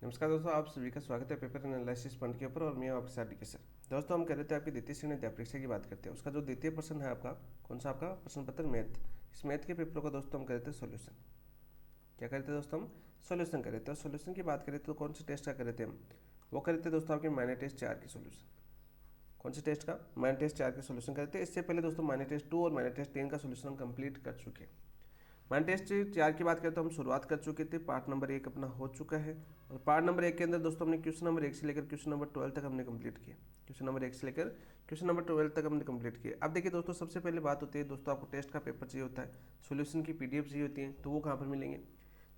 नमस्कार दोस्तों, आप सभी का स्वागत है पेपर एनालिसिस पॉइंट के ऊपर और मैं आपके साथ डीके सर। दोस्तों, हम कर रहे थे आपकी द्वितीय श्रेणी अध्याय परीक्षा की बात करते हैं। उसका जो द्वितीय प्रश्न है आपका, कौन सा आपका प्रश्न पत्र मैथ। इस मैथ के पेपरों का दोस्तों हम कर रहे थे सोल्यूशन। क्या कर रहे थे दोस्तों? हम सोल्यूशन कर रहे थे। और सोल्यूशन की बात करें तो कौन से टेस्ट का कर रहे थे हम? वो कर रहे थे दोस्तों आपके माइनर टेस्ट 4 की सोल्यूशन। कौन से टेस्ट का? माइनर टेस्ट 4 के सोल्यूशन करते हैं। इससे पहले दोस्तों माइनर टेस्ट 2 और माइनर टेस्ट 3 का सोल्यूशन हम कंप्लीट कर चुके हैं। माइनर टेस्ट 4 की बात करें तो हम शुरुआत कर चुके थे। पार्ट नंबर 1 अपना हो चुका है और पार्ट नंबर 1 के अंदर दोस्तों हमने क्वेश्चन नंबर 1 से लेकर क्वेश्चन नंबर 12 तक हमने कंप्लीट किया। क्वेश्चन नंबर 1 से लेकर क्वेश्चन नंबर 12 तक हमने कंप्लीट किया। अब देखिए दोस्तों, सबसे पहले बात होती है दोस्तों, आपको टेस्ट का पेपर चाहिए होता है, सोल्यूशन की पीडीएफ चाहिए होती है, तो वो कहाँ पर मिलेंगे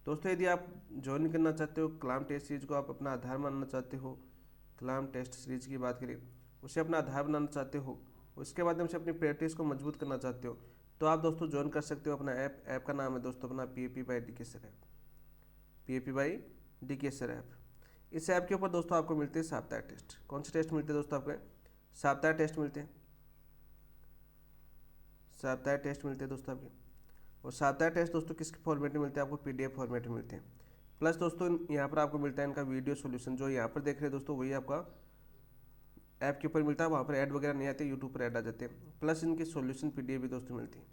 दोस्तों? यदि आप ज्वाइन करना चाहते हो कलाम टेस्ट सीरीज को, आप अपना आधार मानना चाहते हो, कलाम टेस्ट सीरीज की बात करें, उसे अपना आधार बनाना चाहते हो, उसके माध्यम से अपनी प्रैक्टिस को मजबूत करना चाहते हो, तो आप दोस्तों ज्वाइन कर सकते हो अपना ऐप का नाम है दोस्तों अपना PAP by DK sir app. PAP by DK sir app. इस ऐप के ऊपर दोस्तों आपको मिलते हैं साप्ताहिक टेस्ट। कौन से टेस्ट मिलते हैं दोस्तों? आपको साप्ताहिक टेस्ट मिलते हैं। साप्ताहिक टेस्ट मिलते हैं दोस्तों आपके। और साप्ताहिक टेस्ट दोस्तों किसके फॉर्मेट में मिलते हैं? आपको पीडीएफ फॉर्मेट में मिलते हैं। प्लस दोस्तों यहाँ पर आपको मिलता है इनका वीडियो सोल्यूशन। जो यहाँ पर देख रहे हैं दोस्तों वही आपका ऐप के ऊपर मिलता है। वहाँ पर ऐड वगैरह नहीं आते, यूट्यूब पर ऐड आ जाते हैं। प्लस इनकी सोल्यूशन पीडीएफ भी दोस्तों मिलती है।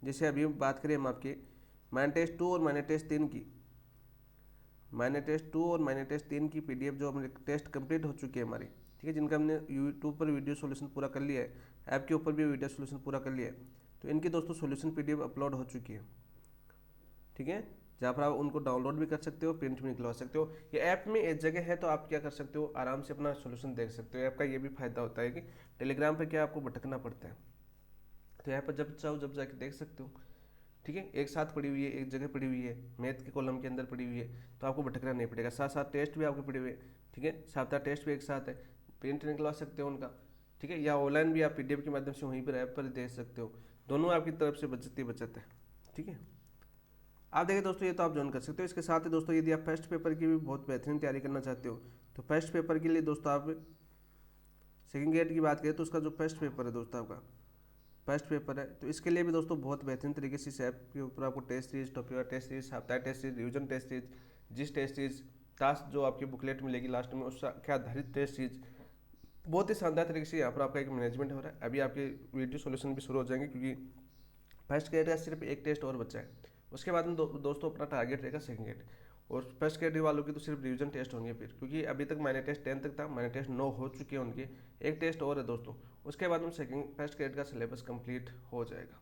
जैसे अभी बात करें हम आपके माइनर टेस्ट 2 और माइनर टेस्ट 3 की, माइनर टेस्ट 2 और माइनर टेस्ट 3 की पीडीएफ जो हमने टेस्ट कंप्लीट हो चुकी है हमारी, ठीक है, जिनका हमने यूट्यूब पर वीडियो सोल्यूशन पूरा कर लिया है, ऐप के ऊपर भी वीडियो सोल्यूशन पूरा कर लिया है, तो इनकी दोस्तों सोल्यूशन पीडीएफ अपलोड हो चुकी है, ठीक है, जहाँ पर आप उनको डाउनलोड भी कर सकते हो, प्रिंट भी निकलवा सकते हो। ये ऐप में एक जगह है तो आप क्या कर सकते हो, आराम से अपना सोल्यूशन देख सकते हो। ऐप का ये भी फायदा होता है कि टेलीग्राम पर क्या आपको भटकना पड़ता है, तो यहाँ पर जब चाहो जब जाके देख सकते हो, ठीक है। एक साथ पड़ी हुई है, एक जगह पड़ी हुई है, मैथ के कॉलम के अंदर पड़ी हुई है, तो आपको भटकना नहीं पड़ेगा। साथ साथ टेस्ट भी आपके पड़े हुए हैं, ठीक है, साप्ताहिक टेस्ट भी एक साथ है, प्रिंट निकलवा सकते हो उनका, ठीक है, या ऑनलाइन भी आप पीडीएफ के माध्यम से वहीं पर ऐप पर देख सकते हो। दोनों आपकी तरफ से बचत ही बचत है, ठीक है। आप देखिए दोस्तों, ये तो आप ज्वाइन कर सकते हो। इसके साथ ही दोस्तों यदि आप फर्स्ट पेपर की भी बहुत बेहतरीन तैयारी करना चाहते हो, तो फर्स्ट पेपर के लिए दोस्तों आप सेकंड ग्रेड की बात करें तो उसका जो फर्स्ट पेपर है दोस्तों आपका फर्स्ट पेपर है, तो इसके लिए भी दोस्तों बहुत बेहतरीन तरीके से इस ऐप के ऊपर आपको test series, topic test series, साप्ताहिक test series, revision test series, जिस टेस्ट सीरीज, टास्क जो आपकी बुकलेट मिलेगी लास्ट में उसके आधारित टेस्ट सीरीज, बहुत ही शानदार तरीके से यहाँ पर आपका एक मैनेजमेंट हो रहा है। अभी आपके वीडियो सोल्यूशन भी शुरू हो जाएंगे क्योंकि फर्स्ट ग्रेड का सिर्फ एक टेस्ट और बचा है। उसके बाद में दोस्तों अपना टारगेट रहेगा सेकंड ग्रेड, और फर्स्ट ग्रेड वालों की तो सिर्फ रिवीजन टेस्ट होंगे फिर, क्योंकि अभी तक माइनर टेस्ट 10 तक था, माइनर टेस्ट 9 हो चुके हैं उनके, एक टेस्ट और है दोस्तों। उसके बाद में सेकंड फर्स्ट ग्रेड का सिलेबस कंप्लीट हो जाएगा,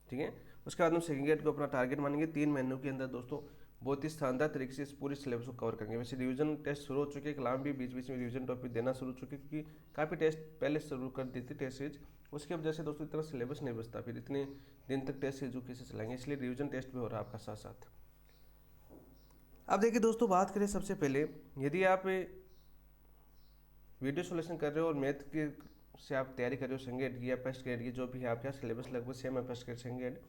ठीक है। उसके बाद हम सेकंड ग्रेड को अपना टारगेट मानेंगे। 3 महीनों के अंदर दोस्तों बहुत ही शानदार तरीके से इस पूरी सिलेबस को कवर करेंगे। वैसे रिवीजन टेस्ट शुरू हो चुके हैं, कलाम भी बीच बीच में रिवीजन टॉपिक देना शुरू हो चुके हैं, क्योंकि काफ़ी टेस्ट पहले शुरू कर दी थी टेस्ट सीरीज। उसकी वजह से दोस्तों इतना सिलेबस नहीं बचता, फिर इतने दिन तक टेस्ट सीरीज कैसे चलाएंगे, इसलिए रिवीजन टेस्ट भी हो रहा है आपका साथ साथ। अब देखिए दोस्तों, बात करें सबसे पहले, यदि आप वीडियो सोल्यूशन कर रहे हो और मैथ के से आप तैयारी कर रहे हो सेकंड ग्रेड की या फर्स्ट ग्रेड की, जो भी है आपका सिलेबस लगभग सेम है फर्स्ट ग्रेड सेकंड ग्रेड,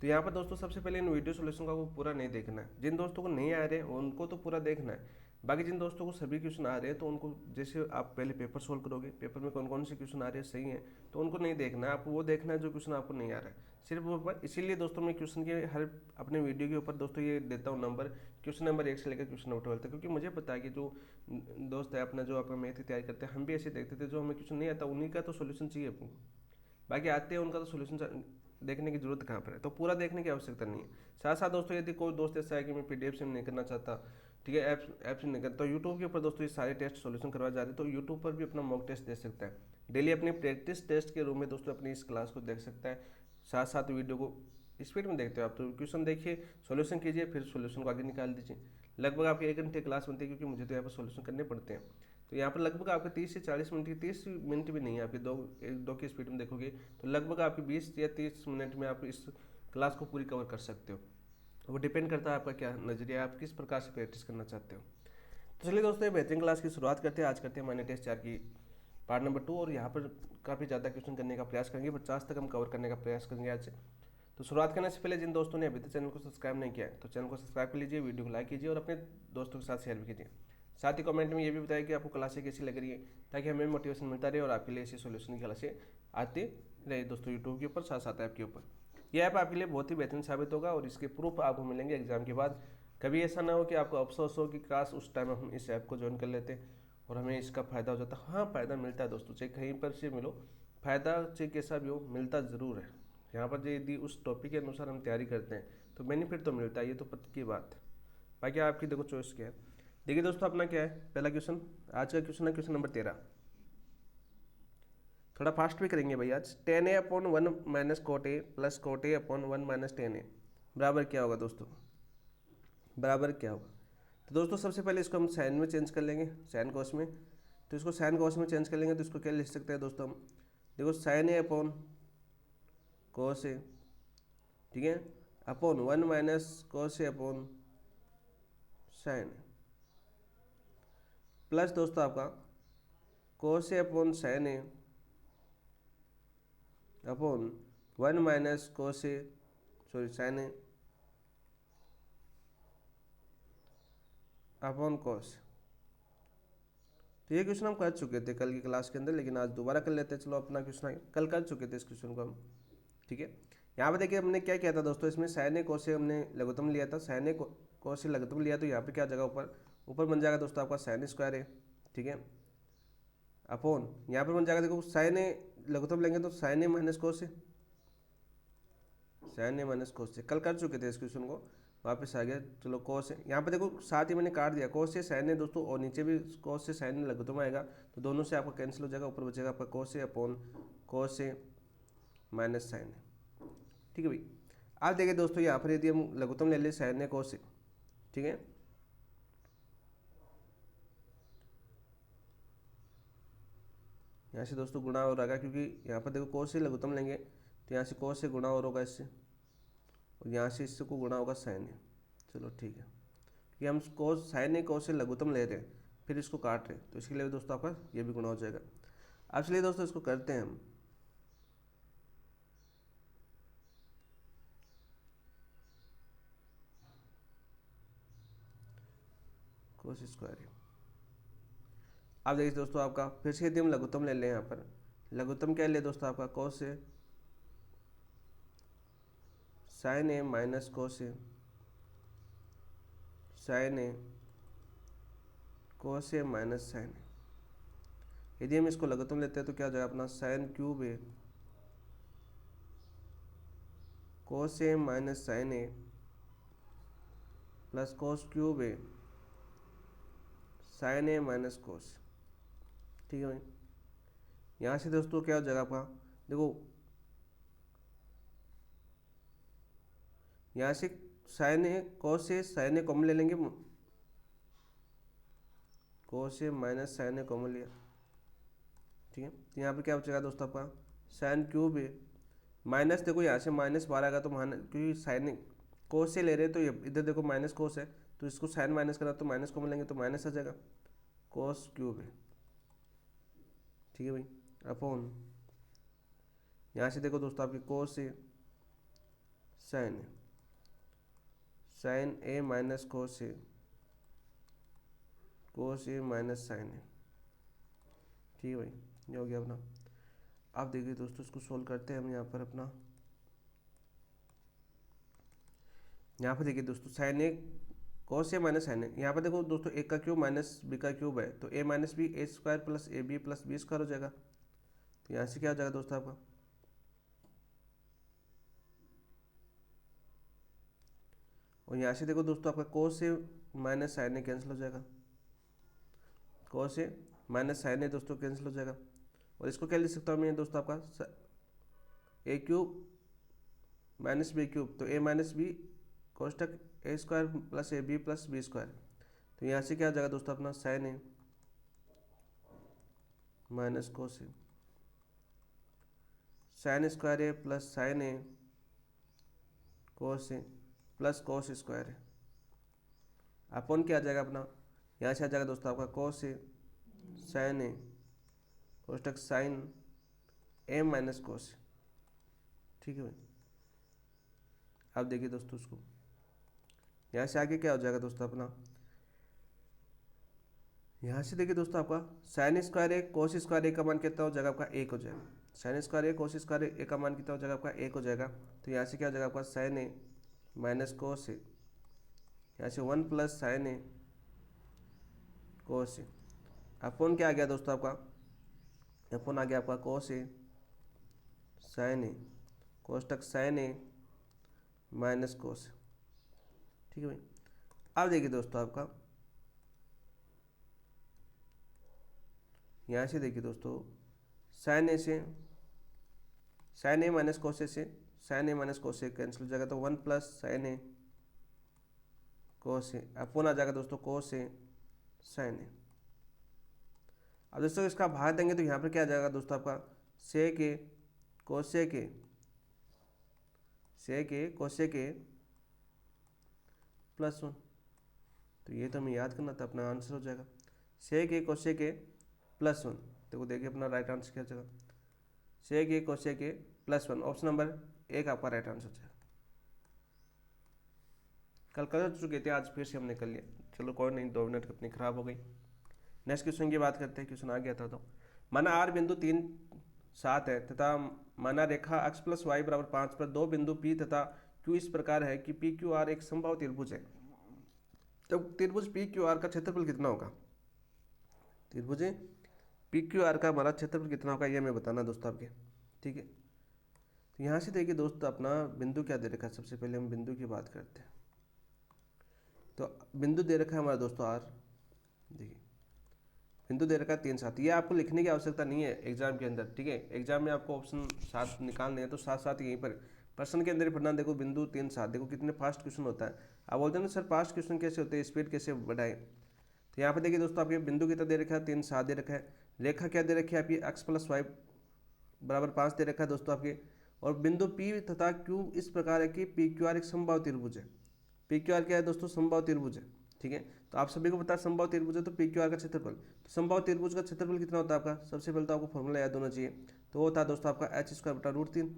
तो यहाँ पर दोस्तों सबसे पहले इन वीडियो सोल्यूशन का वो पूरा नहीं देखना है। जिन दोस्तों को नहीं आ रहे हैं उनको तो पूरा देखना है। बाकी जिन दोस्तों को सभी क्वेश्चन आ रहे हैं तो उनको, जैसे आप पहले पेपर सोल्व करोगे, पेपर में कौन कौन से क्वेश्चन आ रहे हैं सही हैं, तो उनको नहीं देखना है, आपको वो देखना है जो क्वेश्चन आपको नहीं आ रहा है सिर्फ वो पर। इसीलिए दोस्तों मैं क्वेश्चन के हर अपने वीडियो के ऊपर दोस्तों ये देता हूँ नंबर, क्वेश्चन नंबर 1 से लेकर क्वेश्चन नंबर 12 तक, क्योंकि मुझे पता है कि जो दोस्त है अपना, जो आपका मैथ की तैयारी करते हैं, हम भी ऐसे देखते थे, जो हमें क्वेश्चन नहीं आता उन्हीं का तो सोल्यूशन चाहिए अपने को, बाकी आते हैं उनका तो सोल्यूशन देखने की जरूरत कहाँ पर है, तो पूरा देखने की आवश्यकता नहीं है। साथ साथ दोस्तों यदि कोई दोस्त ऐसा है कि मैं पीडीएफ से नहीं करना चाहता, ठीक है, ऐप से नहीं करता, तो यूट्यूब के ऊपर दोस्तों ये सारे टेस्ट सोल्यूशन करवाए जा रहे हैं, तो यूट्यूब पर भी अपना मॉक टेस्ट दे सकता है। डेली अपनी प्रैक्टिस टेस्ट के रूप में दोस्तों अपनी इस क्लास को देख सकता है। साथ साथ वीडियो को स्पीड में देखते हो आप, तो क्वेश्चन देखिए, सॉल्यूशन कीजिए, फिर सॉल्यूशन को आगे निकाल दीजिए। लगभग आपके 1 घंटे क्लास बनती है, क्योंकि मुझे तो यहाँ पर सॉल्यूशन करने पड़ते हैं, तो यहाँ पर लगभग आपके 30 से 40 मिनट की, 30 मिनट भी नहीं है आपकी, दो की स्पीड में देखोगे तो लगभग आपकी 20 या 30 मिनट में आप इस क्लास को पूरी कवर कर सकते हो। वो डिपेंड करता है आपका क्या नज़रिया, आप किस प्रकार से प्रैक्टिस करना चाहते हो। तो चलिए दोस्तों, ये बेहतरीन क्लास की शुरुआत करते हैं। आज करते हैं माइनर टेस्ट 4 की पार्ट नंबर 2, और यहाँ पर काफ़ी ज़्यादा क्वेश्चन करने का प्रयास करेंगे, 50 तक हम कवर करने का प्रयास करेंगे आज से। तो शुरुआत करने से पहले जिन दोस्तों ने अभी तक चैनल को सब्सक्राइब नहीं किया है तो चैनल को सब्सक्राइब कर लीजिए, वीडियो को लाइक कीजिए और अपने दोस्तों के साथ शेयर भी कीजिए। साथ ही कमेंट में ये भी बताइए कि आपको क्लासें कैसी लग रही है, ताकि हमें मोटिवेशन मिलता रहे और आपके लिए ऐसी सोल्यूशन की क्लासें आती रहे दोस्तों यूट्यूब के ऊपर, साथ साथ ऐप के ऊपर। यह ऐप आपके लिए बहुत ही बेहतरीन साबित होगा और इसके प्रूफ आपको मिलेंगे एग्जाम के बाद। कभी ऐसा ना हो कि आपको अफसोस हो कि काश उस टाइम हम इस ऐप को ज्वाइन कर लेते और हमें इसका फ़ायदा हो जाता। हाँ, फ़ायदा मिलता है दोस्तों, चाहे कहीं पर से मिलो, फ़ायदा चाहे कैसा भी हो मिलता ज़रूर है। यहाँ पर यदि उस टॉपिक के अनुसार हम तैयारी करते हैं तो बेनिफिट तो मिलता है, ये तो पक्की बात है। बाकी आपकी देखो चॉइस क्या है। देखिए दोस्तों, अपना क्या है पहला क्वेश्चन, आज का क्वेश्चन है क्वेश्चन नंबर 13। थोड़ा फास्ट भी करेंगे भाई आज। 10a/1 minus cot A plus coat a/1 minus 10a बराबर क्या होगा दोस्तों, बराबर क्या होगा। तो दोस्तों सबसे पहले इसको हम साइन में चेंज कर लेंगे, साइन कॉस में। तो इसको साइन कॉस में चेंज कर लेंगे तो इसको क्या लिख सकते हैं दोस्तों हम, देखो साइन a/cos a, ठीक है, upon 1 minus cos a upon sine A, plus दोस्तों आपका cos a upon sine A upon 1 minus sine A upon cos. तो ये क्वेश्चन हम कर चुके थे कल की क्लास के अंदर, लेकिन आज दोबारा कर लेते हैं। चलो अपना क्वेश्चन कल कर चुके थे इस क्वेश्चन को हम, ठीक है। यहाँ पे देखिए हमने क्या किया था दोस्तों, इसमें साइन ए कोस से हमने लघुत्तम लिया था, साइन ए कोस से लघुत्तम लिया तो यहाँ पे क्या जगह ऊपर ऊपर बन जाएगा दोस्तों आपका साइन स्क्वायर है, ठीक है, अपॉन यहाँ पर बन जाएगा, देखो साइन ए लघुत्तम लेंगे तो साइन ए माइनस कोस से, साइन ए माइनस कोस से कल कर चुके थे इस क्वेश्चन को, वापस आ गया। चलो कोस है, यहाँ पे देखो साथ ही मैंने काट दिया, कोस से साइन है दोस्तों और नीचे भी कोस से साइन लघुत्तम आएगा, तो दोनों से आपका कैंसिल हो जाएगा, ऊपर बचेगा आपका कोस है अपॉन कोस से माइनस साइन है, ठीक है भाई। आप देखिए दोस्तों यहाँ पर यदि हम लघुत्तम ले लें साइन है कोस से, ठीक है, यहाँ से दोस्तों गुणा हो रहा है, क्योंकि यहाँ पर देखो कोस से लघुत्तम लेंगे तो यहाँ से कोस से गुणा और होगा इससे, और यहाँ से इससे को गुणा होगा साइन है। चलो ठीक है, कि हम कोस साइन ए कोस से लघुत्तम ले रहे हैं फिर इसको काट रहे हैं, तो इसके लिए दोस्तों आपका ये भी गुणा हो जाएगा। अब चलिए दोस्तों इसको करते हैं हम, कोस स्क्वायर है। अब देखिए दोस्तों आपका फिर से यदि हम लघुत्तम ले लें, यहाँ पर लघुत्तम क्या ले दोस्तों आपका कोस से साइन ए माइनस कोस से sign A cos A minus sine ए। यदि हम इसको लघुत्तम लेते हैं तो क्या हो जाएगा अपना sine cube A cos A minus sine A plus cos cube A sign A minus कोस, ठीक है भाई। यहाँ से दोस्तों क्या हो जाएगा आपका, देखो यहाँ से साइन ए कोस से साइन ए कॉमन ले लेंगे, कोस A minus sine A common लिया, ठीक है, तो यहाँ पे क्या बचेगा दोस्तों आपका साइन क्यूब ए माइनस, देखो यहाँ से माइनस 12 आएगा तो क्योंकि साइन कोस से ले रहे हैं तो ये इधर देखो माइनस कोस है, तो इसको साइन माइनस करा तो माइनस कॉमन लेंगे तो माइनस आ जाएगा कोस क्यूब है, ठीक है भाई, अपॉन यहाँ से देखो दोस्तों आपकी कोस से sign A minus cos A minus sine ए, ठीक है भाई, ये हो गया अपना। अब देखिए दोस्तों इसको सोल्व करते हैं हम यहाँ पर अपना, यहाँ पर देखिए दोस्तों sine A cos A minus sine A, यहाँ पर देखो दोस्तों ए का क्यूब माइनस बी का क्यूब है तो A minus B A square plus A B plus B square हो जाएगा, तो यहाँ से क्या हो जाएगा दोस्तों आपका, और यहाँ से देखो दोस्तों आपका कोस A minus sine A cancel हो जाएगा, कोस ए माइनस साइन ए दोस्तों कैंसिल हो जाएगा, और इसको क्या लिख सकता हूँ मैं दोस्तों आपका A cube minus B cube, तो ए माइनस बी कोष्टक A square plus A B plus B square, तो यहाँ से क्या हो जाएगा दोस्तों अपना sine A minus cos A sine square A plus sine A cos A plus cos square है, अपॉन क्या आ जाएगा अपना, यहाँ से आ जाएगा दोस्तों आपका कोस A sign A कोष्टक sign A minus कोस, ठीक है भाई। अब देखिए दोस्तों उसको यहाँ से आगे क्या हो जाएगा दोस्तों अपना, यहाँ से देखिए दोस्तों आपका साइन स्क्वायर ए कोस स्क्वायर ए का मान कितना हो जाएगा आपका एक हो जाएगा, साइन स्क्वायर ए कोस स्क्वायर ए का मान कितना हो जाएगा आपका एक हो जाएगा, तो यहाँ से क्या हो जाएगा आपका साइन ए माइनस कोस ए यहाँ से 1 plus sine A cos A upon क्या आ गया दोस्तों आपका, अपॉन आ गया आपका कोस A sign A कोष्टक sign A minus कोस। ठीक है भाई। अब देखिए दोस्तों आपका यहाँ से देखिए दोस्तों साइन ए से साइन ए माइनस कोस ए से sign A minus cos A cancel हो जाएगा, तो 1 plus sine A cos A upon आ जाएगा दोस्तों कोस ए साइन ए। अब दोस्तों इसका भाग देंगे तो यहाँ पर क्या आ जाएगा दोस्तों आपका sec A cosec A cosec A plus 1। तो ये तो हमें याद करना था, अपना आंसर हो जाएगा sec A cosec A plus 1। देखो देखिए अपना राइट आंसर क्या हो जाएगा, sec A cosec A plus 1। Option number 1 आपका राइट आंसर हो जाएगा। कल कर चुके थे, आज फिर से हमने कर लिया। चलो कोई नहीं, 2 मिनट अपनी खराब हो गई। नेक्स्ट क्वेश्चन की बात करते हैं। क्वेश्चन आ गया था तो माना आर बिंदु 3 7 है तथा माना रेखा x प्लस वाई बराबर 5 पर 2 बिंदु P तथा Q इस प्रकार है कि पी क्यू आर एक समबाहु त्रिभुज है। तो त्रिभुज पी क्यू आर का क्षेत्रफल कितना होगा, त्रिभुज पी क्यू आर का हमारा क्षेत्रफल कितना होगा ये हमें बताना दोस्तों आपके। ठीक है, तो यहाँ से देखिए दोस्तों अपना बिंदु क्या दे रखा है। सबसे पहले हम बिंदु की बात करते हैं। तो बिंदु दे रखा है हमारा दोस्तों आर, देखिए बिंदु दे रखा है 3 7। ये आपको लिखने की आवश्यकता नहीं है एग्जाम के अंदर। ठीक है, एग्जाम में आपको ऑप्शन 7 निकालने हैं तो 7 7 यहीं पर प्रश्न के अंदर ही पढ़ना। देखो बिंदु 3 7, देखो कितने फास्ट क्वेश्चन होता है। आप बोलते हैं ना सर फास्ट क्वेश्चन कैसे होते हैं, स्पीड कैसे बढ़ाए। तो यहाँ पर देखिए दोस्तों आपके बिंदु कितना दे रखा है 3 7 दे रखा है। रेखा क्या दे रखी है आपकी x प्लस वाई बराबर 5 दे रखा है दोस्तों आपके। और बिंदु P तथा Q इस प्रकार है कि पी क्यू आर एक समबाहु त्रिभुज है। पी क्यू आर क्या है दोस्तों, समबाहु त्रिभुज है। ठीक है, तो आप सभी को पता है समबाहु त्रिभुज है तो पी क्यू आर का क्षेत्रफल। तो समबाहु त्रिभुज का क्षेत्रफल कितना होता है आपका, सबसे पहले तो आपको फॉर्मूला याद होना चाहिए। तो वो होता है दोस्तों आपका h स्क्वायर बटा रूट 3।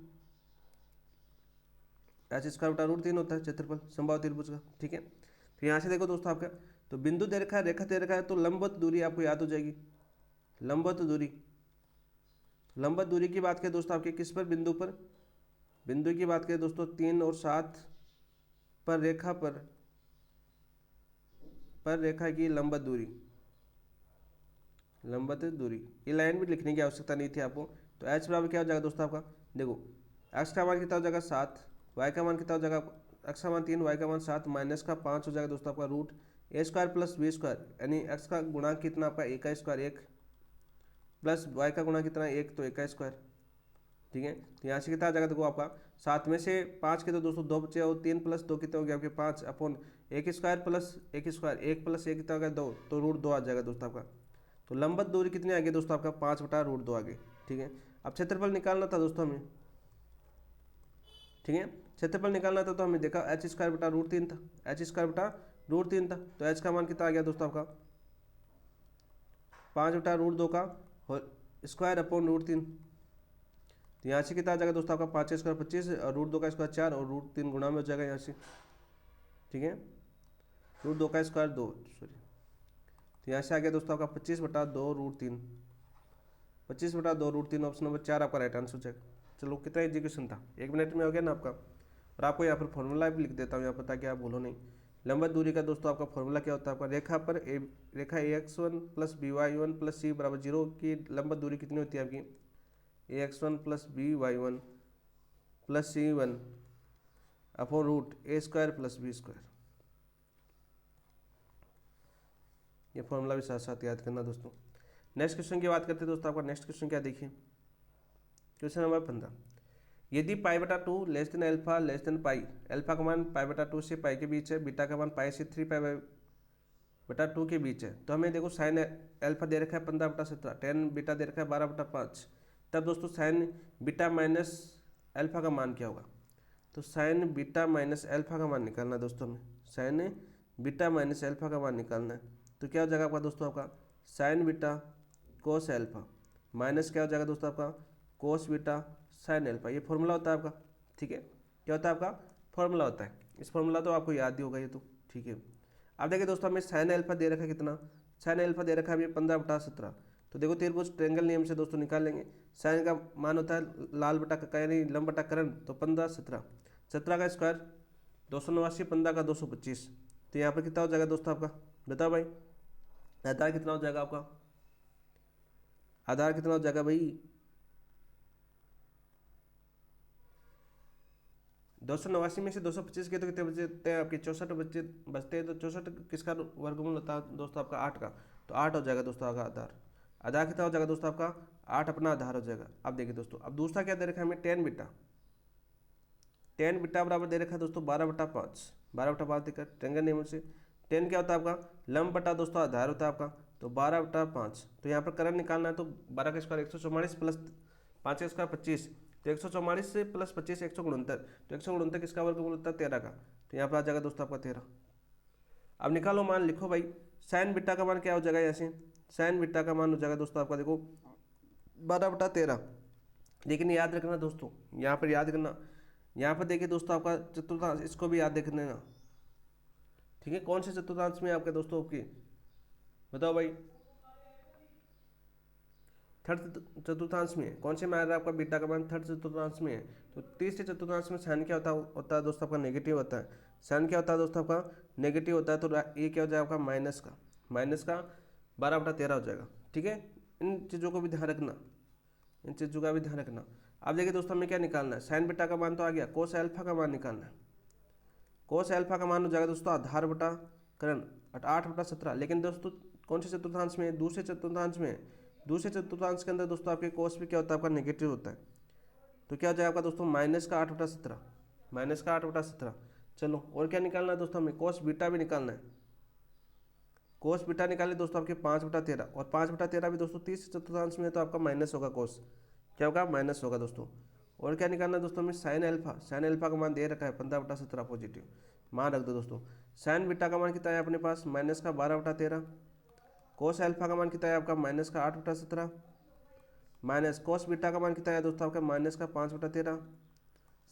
h स्क्वायर बटा रूट 3 होता है क्षेत्रफल समबाहु त्रिभुज का। ठीक है, तो यहाँ से देखो दोस्तों आपका तो बिंदु दे रखा है, रेखा दे रखा है, तो लंबवत दूरी आपको याद हो जाएगी। लंबवत दूरी, लंबवत दूरी की बात करें दोस्तों आपके किस पर, बिंदु पर। बिंदु की बात करें दोस्तों 3 और 7 पर रेखा पर रेखा की लंबवत दूरी, लंबवत दूरी। ये लाइन भी लिखने की आवश्यकता नहीं थी आपको। तो h बराबर क्या हो जाएगा दोस्तों आपका, देखो x का मान कितना हो जाएगा 7, y का मान कितना हो जाएगा, x का मान 3 y का मान 7 माइनस का 5 हो जाएगा दोस्तों आपका root a square plus B square, यानी x का गुणा कितना आपका a का स्क्वायर 1 प्लस y का गुणा कितना 1 तो a का स्क्वायर। ठीक है, तो यहाँ से कितना आ जाएगा देखो आपका 7 में से 5 के तो दोस्तों 2 बचे और 3 प्लस 2 कितने हो गया आपके 5 upon 1 square plus 1 square 1 plus 1 कितना हो गया 2 तो रूट 2 आ जाएगा दोस्तों आपका। तो लंबवत दूरी कितनी आ गई दोस्तों आपका 5 बटा रूट 2 आ गई। ठीक है, अब क्षेत्रफल निकालना था दोस्तों हमें। ठीक है, क्षेत्रफल निकालना था तो हमने देखा h स्क्वायर बटा रूट 3 था, h स्क्वायर बटा रूट 3 था। तो h का मान कितना आ गया दोस्तों आपका 5 बटा रूट 2 का स्क्वायर अपॉन रूट 3। तो यहाँ से कितना आ जाएगा दोस्तों आपका 5 स्क्वायर 25 और रूट 2 का स्क्वायर 4 और रूट 3 गुणा में हो जाएगा यहाँ से। ठीक है, रूट 2 का स्क्वायर 2 सॉरी। तो यहाँ से आ गया दोस्तों आपका 25 बटा 2 रूट 3, 25 बटा 2 रूट 3। ऑप्शन नंबर 4 आपका राइट आंसर हो जाएगा। चलो कितना एजुकेशन था, 1 मिनट में हो गया ना आपका। और आपको यहाँ पर फॉर्मूला भी लिख देता हूँ यहाँ पर ताकि आप भूलो नहीं। लंबवत दूरी का दोस्तों आपका फॉर्मूला क्या होता है आपका, रेखा पर रेखा ax1 plus by1 plus c बराबर 0 की लंबवत दूरी कितनी होती है आपकी, ax1 plus by1 plus c1 upon root a square plus b square. ये फॉर्मूला भी साथ साथ याद करना दोस्तों। नेक्स्ट क्वेश्चन की बात करते हैं दोस्तों आपका। नेक्स्ट क्वेश्चन क्या देखिए, क्वेश्चन नंबर 15। यदि पाई बटा 2 less than alpha less than pi, alpha का मान पाई बटा 2 से पाई के बीच है, बीटा का मान पाई से 3 पाई बटा 2 के बीच है। तो हमें देखो साइन एल्फा दे रखा है 15 बटा 17, टेन बीटा दे रखा है 12 बटा 5। तब दोस्तों साइन बीटा माइनस एल्फा का मान क्या होगा। तो साइन बीटा माइनस एल्फा का मान निकालना है दोस्तों हमें, साइन बीटा माइनस एल्फा का मान निकालना है। तो क्या हो जाएगा आपका दोस्तों आपका साइन बीटा कोस एल्फा माइनस क्या हो जाएगा दोस्तों आपका कोस बीटा साइन एल्फा। ये फॉर्मूला होता है आपका। ठीक है, क्या होता है आपका फॉर्मूला होता है। इस फॉर्मूला तो आपको याद ही होगा ये तो। ठीक है, अब देखिए दोस्तों हमें साइन एल्फा दे रखा है कितना, साइन एल्फा दे रखा है हमें 15 बटा 17। तो देखो त्रिभुज ट्रायंगल नियम से दोस्तों निकाल लेंगे। साइन का मान होता है लाल बटा का यानी लंब बटा करण, तो 15 17 17 का स्क्वायर 289, 15 का 225 तो यहाँ पर कितना हो जाएगा दोस्तों आपका, बताओ भाई, आधार कितना हो जाएगा आपका, आधार कितना हो जाएगा भाई, 289 में से 225 के तो कितने बचते हैं आपके, 64 बच्चे बचते हैं। तो 64 किसका वर्गमूल होता है दोस्तों आपका, 8 का। तो 8 हो जाएगा दोस्तों आपका आधार। आधार कितना हो जाएगा दोस्तों आपका, 8 अपना आधार हो जाएगा। अब देखिए दोस्तों, अब दूसरा क्या दे रखा है हमें, 10 बीटा। 10 बीटा बराबर दे रखा है दोस्तों 12/5। 12/5 देखा ट्रेंगल नेम से। 10 क्या होता है आपका, लंब बटा दोस्तों आधार होता है आपका। तो 12/5। तो यहाँ पर करंट निकालना है, तो 12 का स्क्वायर 144 प्लस 5 का स्क्वायर 25। तो 144 से प्लस 25 169। तो 169 किसका वर्गमूल होता है, 13 का। तो यहाँ पर आ जाएगा दोस्तों आपका 13। अब निकालो मान, लिखो भाई, साइन बीटा का मान क्या हो जाएगा, यहाँ से साइन बीटा का मान हो जाएगा दोस्तों आपका, देखो 12/13। लेकिन याद रखना दोस्तों, यहाँ पर याद करना, यहाँ पर देखिए दोस्तों आपका चतुर्थांश, इसको भी याद देख लेना, ठीक है। कौन से चतुर्थांश में आपके दोस्तों आपकी, बताओ भाई, थर्ड चतुर्थांश में है। कौन से में आ रहा है आपका बीटा का मान, थर्ड चतुर्थांश में है। तो तीसरे चतुर्थांश में साइन क्या होता है दोस्तों आपका, नेगेटिव होता है। साइन क्या होता है दोस्तों आपका, नेगेटिव होता है। तो ये क्या हो जाएगा आपका, माइनस का 12/13 हो जाएगा, ठीक है। इन चीज़ों को भी ध्यान रखना, इन चीज़ों का भी ध्यान रखना। अब देखिए दोस्तों हमें क्या निकालना है, साइन बीटा का मान तो आ गया, कोस एल्फा का मान निकालना है। कोस एल्फा का मान हो जाएगा दोस्तों आधार बटा करण 8/17। लेकिन दोस्तों कौन से चतुर्थांश में, दूसरे चतुर्थांश में। दूसरे चतुर्थांश के अंदर दोस्तों आपके कोस भी क्या होता है आपका, नेगेटिव होता है। तो क्या हो जाएगा आपका दोस्तों, -8/17। -8/17। चलो और क्या निकालना है दोस्तों हमें, कोस बीटा भी निकालना है। कोस बीटा निकाले दोस्तों आपके 5/13। और 5/13 भी दोस्तों तीसरे चतुर्थांश में, तो आपका माइनस होगा, कोस क्या होगा, माइनस होगा दोस्तों। और क्या निकालना है दोस्तों हमें, साइन एल्फा। साइन एल्फा का मान दे रखा है 15/17 पॉजिटिव, मान रख दो दोस्तों। साइन बीटा का मान कितना है अपने पास, -12/13। कोस एल्फा का मान कितना है आपका, -8/17। माइनस कोस बीटा का मान कितना है दोस्तों आपका, -5/13।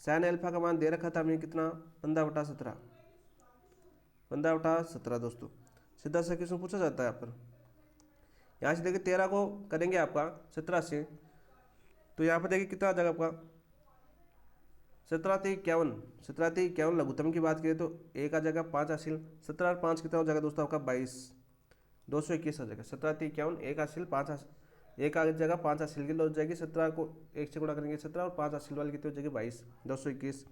साइन एल्फा का मान दे रखा था हमें कितना, 15/17। 15/17 दोस्तों, सीधा सा क्वेश्चन पूछा जाता है यहाँ पर। यहाँ से देखिए 13 को करेंगे आपका 17 से, तो यहाँ पर देखिए कितना आ जाएगा आपका, 17×3 = 51। 17×3 = 51 लघुत्तम की बात करें तो एक आ जाएगा 5 हासिल। 17 और 5 कितना हो जाएगा दोस्तों आपका, 22। 221 आ जाएगा। 17×3 = 51, एक हासिल 5 हासिल, एक आ जाएगा 5 हासिल की हो जाएगी। 17 को 1 से गुणा करेंगे 17, और 5 हासिल वाली कितनी हो जाएगी, 22। 221।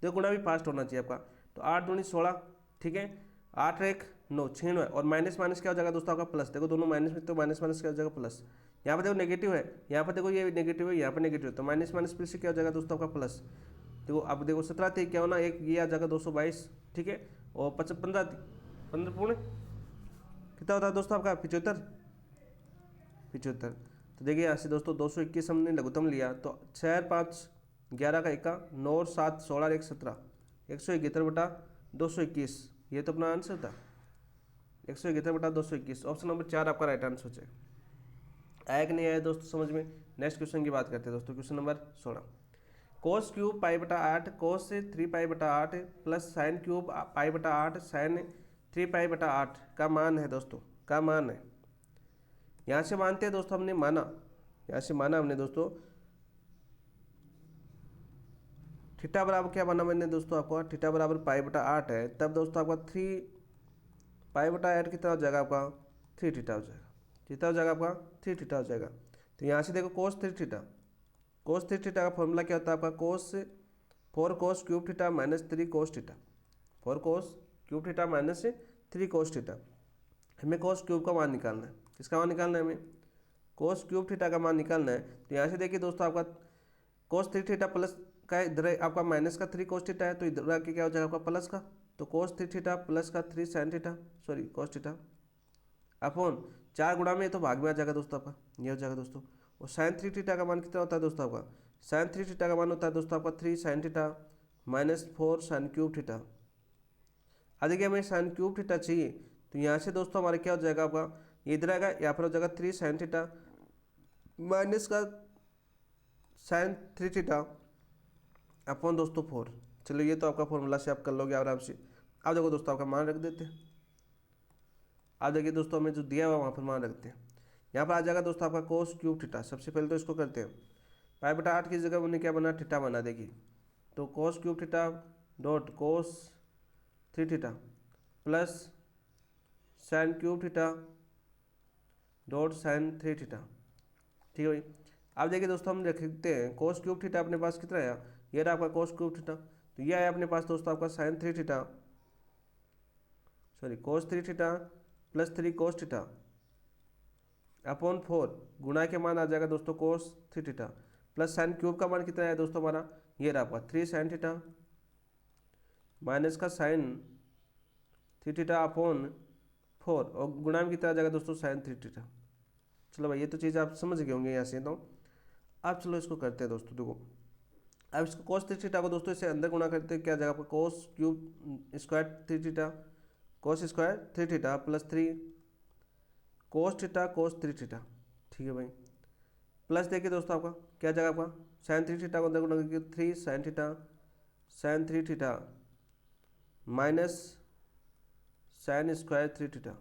देखो गुणा भी फास्ट होना चाहिए आपका। तो 8 दूनी 16, ठीक है। 8 और 1 9, 6 9 और माइनस माइनस क्या हो जाएगा दोस्तों आपका, प्लस। देखो दोनों माइनस में, तो माइनस माइनस क्या हो जाएगा, प्लस। यहाँ पर देखो नेगेटिव है, यहाँ पर देखो ये नेगेटिव है, यहाँ पर नेगेटिव है, तो माइनस माइनस प्लस से क्या हो जाएगा दोस्तों आपका, प्लस। देखो अब देखो 17×3 = 51, एक ये आ जाएगा 222, ठीक है। और 15 15 पूर्ण कितना होता है दोस्तों आपका, 75। 75। तो देखिए यहाँ से दोस्तों 221 हमने लघुत्तम लिया, तो 6 और 5 11 का 1 9 और 7 16 और 1 17, 171/221। ये तो अपना आंसर था, 171/221। ऑप्शन नंबर 4 आपका राइट आंसर हो जाएगा। आया कि नहीं आया दोस्तों समझ में। नेक्स्ट क्वेश्चन की बात करते हैं दोस्तों, क्वेश्चन नंबर 16। कोस क्यूब π/8 कोस 3π/8 प्लस साइन क्यूब π/8 साइन 3π/8 का मान है दोस्तों, का मान है। यहाँ से मानते हैं दोस्तों, हमने माना, यहाँ से माना हमने दोस्तों, थीटा बराबर क्या माना मैंने दोस्तों आपको, थीटा बराबर π/8 है। तब दोस्तों आपका 3π/8 कितना हो जाएगा आपका, 3 थीटा हो जाएगा। कितना हो जाएगा आपका, 3 थीटा हो जाएगा। तो यहाँ से देखो कोस 3 थीटा, कोस 3 थीटा का फॉर्मूला क्या होता है आपका, कोस 4 कोस cube theta minus 3 cos theta. 4 कोस cube theta minus 3 cos theta. हमें कोस क्यूब का मान निकालना है। किसका मान निकालना है हमें, कोस क्यूब थीटा का मान निकालना है। तो यहाँ से देखिए दोस्तों आपका कोस 3 थीटा प्लस का, इधर आपका माइनस का 3 कोस थीटा है, तो इधर आके क्या हो जाएगा आपका प्लस का। तो कोस 3 थीटा प्लस का 3 sine theta, sorry cos theta upon 4 गुणा में, तो भाग में आ जाएगा दोस्तों आपका, ये हो जाएगा दोस्तों। और साइन 3 थीटा का मान कितना होता है दोस्तों आपका, साइन 3 थीटा का मान होता है दोस्तों आपका 3 sign theta minus 4 sign cube theta. अब देखिए हमें साइन क्यूब थीटा चाहिए, तो यहाँ से दोस्तों हमारे क्या हो जाएगा आपका, ये इधर आएगा, यहाँ पर हो जाएगा 3 साइन थीटा माइनस का साइन 3 थीटा अपॉन दोस्तों 4। चलो ये तो आपका फॉर्मूला से आप कर लोगे आराम से। अब देखो दोस्तों आपका मान रख देते हैं। अब देखिए दोस्तों हमें जो दिया हुआ वहाँ पर मान रखते हैं। यहाँ पर आ जाएगा दोस्तों आपका कोस क्यूब थीटा। सबसे पहले तो इसको करते हैं, π/8 की जगह उन्हें क्या बना, थीटा बना देगी। तो cos cube theta dot cos 3 theta plus sine cube theta dot sine 3 theta. ठीक है भाई। अब देखिए दोस्तों हम लिखते हैं कोस क्यूब थीटा अपने पास कितना आया, ये रहा आपका कोस क्यूब थीटा, तो ये आया अपने पास दोस्तों आपका साइन 3 थीटा, सॉरी कोस 3 theta plus 3 cos theta upon 4 गुणा के मान आ जाएगा दोस्तों कोस 3 थीटा प्लस साइन क्यूब का मान कितना है दोस्तों हमारा, ये रहा आपका 3 साइन थीटा माइनस का साइन 3 थीटा अपॉन 4 और गुणा में कितना आ जाएगा दोस्तों साइन 3 थीटा। चलो भाई ये तो चीज़ आप समझ गए होंगे यहाँ से। तो अब चलो इसको करते हैं दोस्तों, देखो अब इसको कोस 3 थीटा को दोस्तों इसे अंदर गुणा करते हैं, क्या आ जाएगा आपका cos cube square 3 theta cos square 3 theta plus 3 कोस 3 थीटा। ठीक है भाई। प्लस देखिए दोस्तों आपका क्या आ जाएगा आपका साइन 3 थीटा को अंदर गुणा करके 3 sine 3 theta minus sine square 3 theta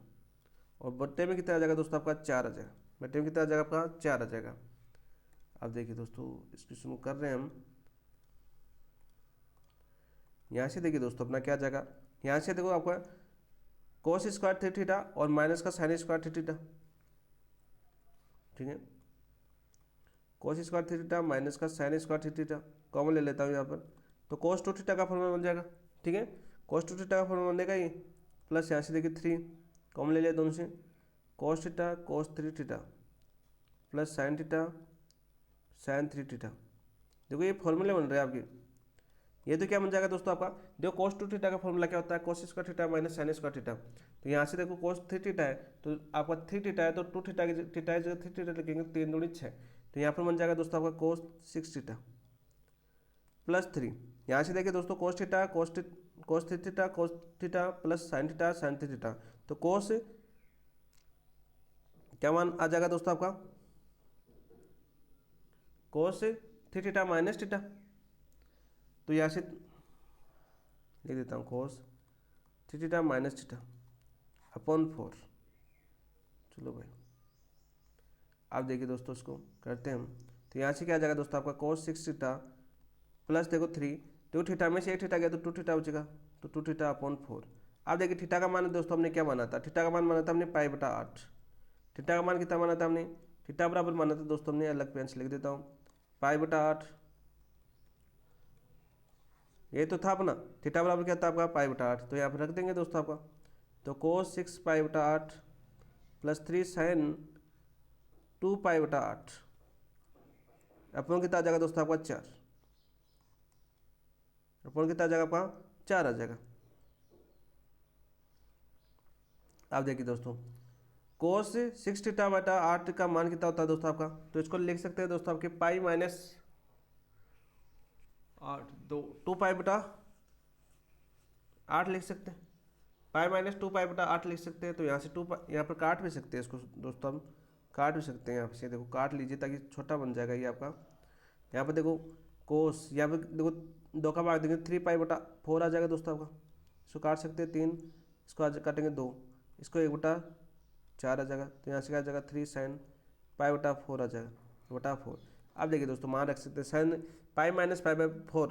और बट्टे में कितना आ जाएगा दोस्तों आपका 4 आ जाएगा, बट्टे में कितना आ जाएगा आपका 4 आ जाएगा। अब देखिए दोस्तों इस क्वेश्चन को कर रहे हैं हम, यहाँ से देखिए दोस्तों अपना क्या आ जाएगा, यहाँ से देखो आपका कोस स्क्वायर 3 थीटा और माइनस का साइन स्क्वायर 3 थीटा। ठीक है, कोस स्क्वायर 3 थीटा माइनस का साइन स्क्वायर 3 थीटा कॉमन ले लेता हूँ यहाँ पर, तो कोस 2 थीटा का फॉर्मूला बन जाएगा। ठीक है, कोस 2 थीटा का फॉर्मूला बनेगा ये, प्लस यहाँ से देखिए 3 कॉमन ले लिया दोनों से, cos theta cos 3 theta plus sine theta sine 3 theta. देखो ये फॉर्मूले बन रहे हैं आपके, ये तो क्या बन जाएगा दोस्तों आपका, देखो कोस 2 थीटा का फॉर्मूला क्या होता है cos square theta minus sine square theta, तो यहाँ से देखो कोस 3 थीटा है तो आपका 3 थीटा है तो 2 थीटा की थीटा है 3 थीटा लिखेंगे 3 दूनी 6, तो यहाँ पर बन जाएगा दोस्तों आपका कोस 6 थीटा प्लस 3, यहाँ से देखिए दोस्तों cos theta cos 3 theta plus sign 3 theta, तो कोस क्या मान आ जाएगा दोस्तों आपका कोस 3 थीटा माइनस थीटा, तो यहाँ से लिख देता हूँ कोस 3 थीटा माइनस थीटा अपॉन 4। चलो भाई आप देखिए दोस्तों इसको करते हैं हम, तो यहाँ से क्या आ जाएगा दोस्तों आपका कोस 6 थीटा प्लस देखो 3 2 थीटा में से 1 थीटा गया तो 2 थीटा बचेगा, तो 2 थीटा अपॉन 4। अब देखिए थीटा का मान दोस्तों हमने क्या माना था, थीटा का मान माना था हमने पाई बटा 8, थीटा का मान कितना माना था हमने, थीटा बराबर माना था दोस्तों हमने, अलग पेन से लिख देता हूँ पाई बटा 8, ये तो था अपना थीटा बराबर क्या था आपका पाई बटा 8, तो यहाँ पर रख देंगे दोस्तों आपका, तो कोस 6 पाई बटा 8 प्लस 3 साइन 2 पाई बटा 8 अपॉन कितना आ जाएगा दोस्तों आपका 4, अपॉन कितना आ जाएगा आपका 4 आ जाएगा। आप देखिए दोस्तों कोस 6 थीटा बटा 8 का मान कितना होता है दोस्तों आपका, तो इसको लिख सकते हैं दोस्तों आपके पाई माइनस 8 2 पाई बटा 8 लिख सकते हैं, पाई माइनस 2 पाई बटा 8 लिख सकते हैं, तो यहाँ से 2 यहाँ पर काट भी सकते हैं इसको दोस्तों, हम काट भी सकते हैं यहाँ से, देखो काट लीजिए ताकि छोटा बन जाएगा ये आपका। यहाँ पर देखो कोस यहाँ पर देखो 2 का भाग देंगे 3 पाई बटा 4 आ जाएगा दोस्तों आपका, इसको काट सकते हैं 3, इसको आज काटेंगे 2, इसको 1 बटा 4 आ जाएगा, तो यहाँ से क्या आ जाएगा 3 साइन पाई बटा 4 आ जाएगा बटा 4। अब देखिए दोस्तों मान रख सकते हैं sine pi minus pi by 4,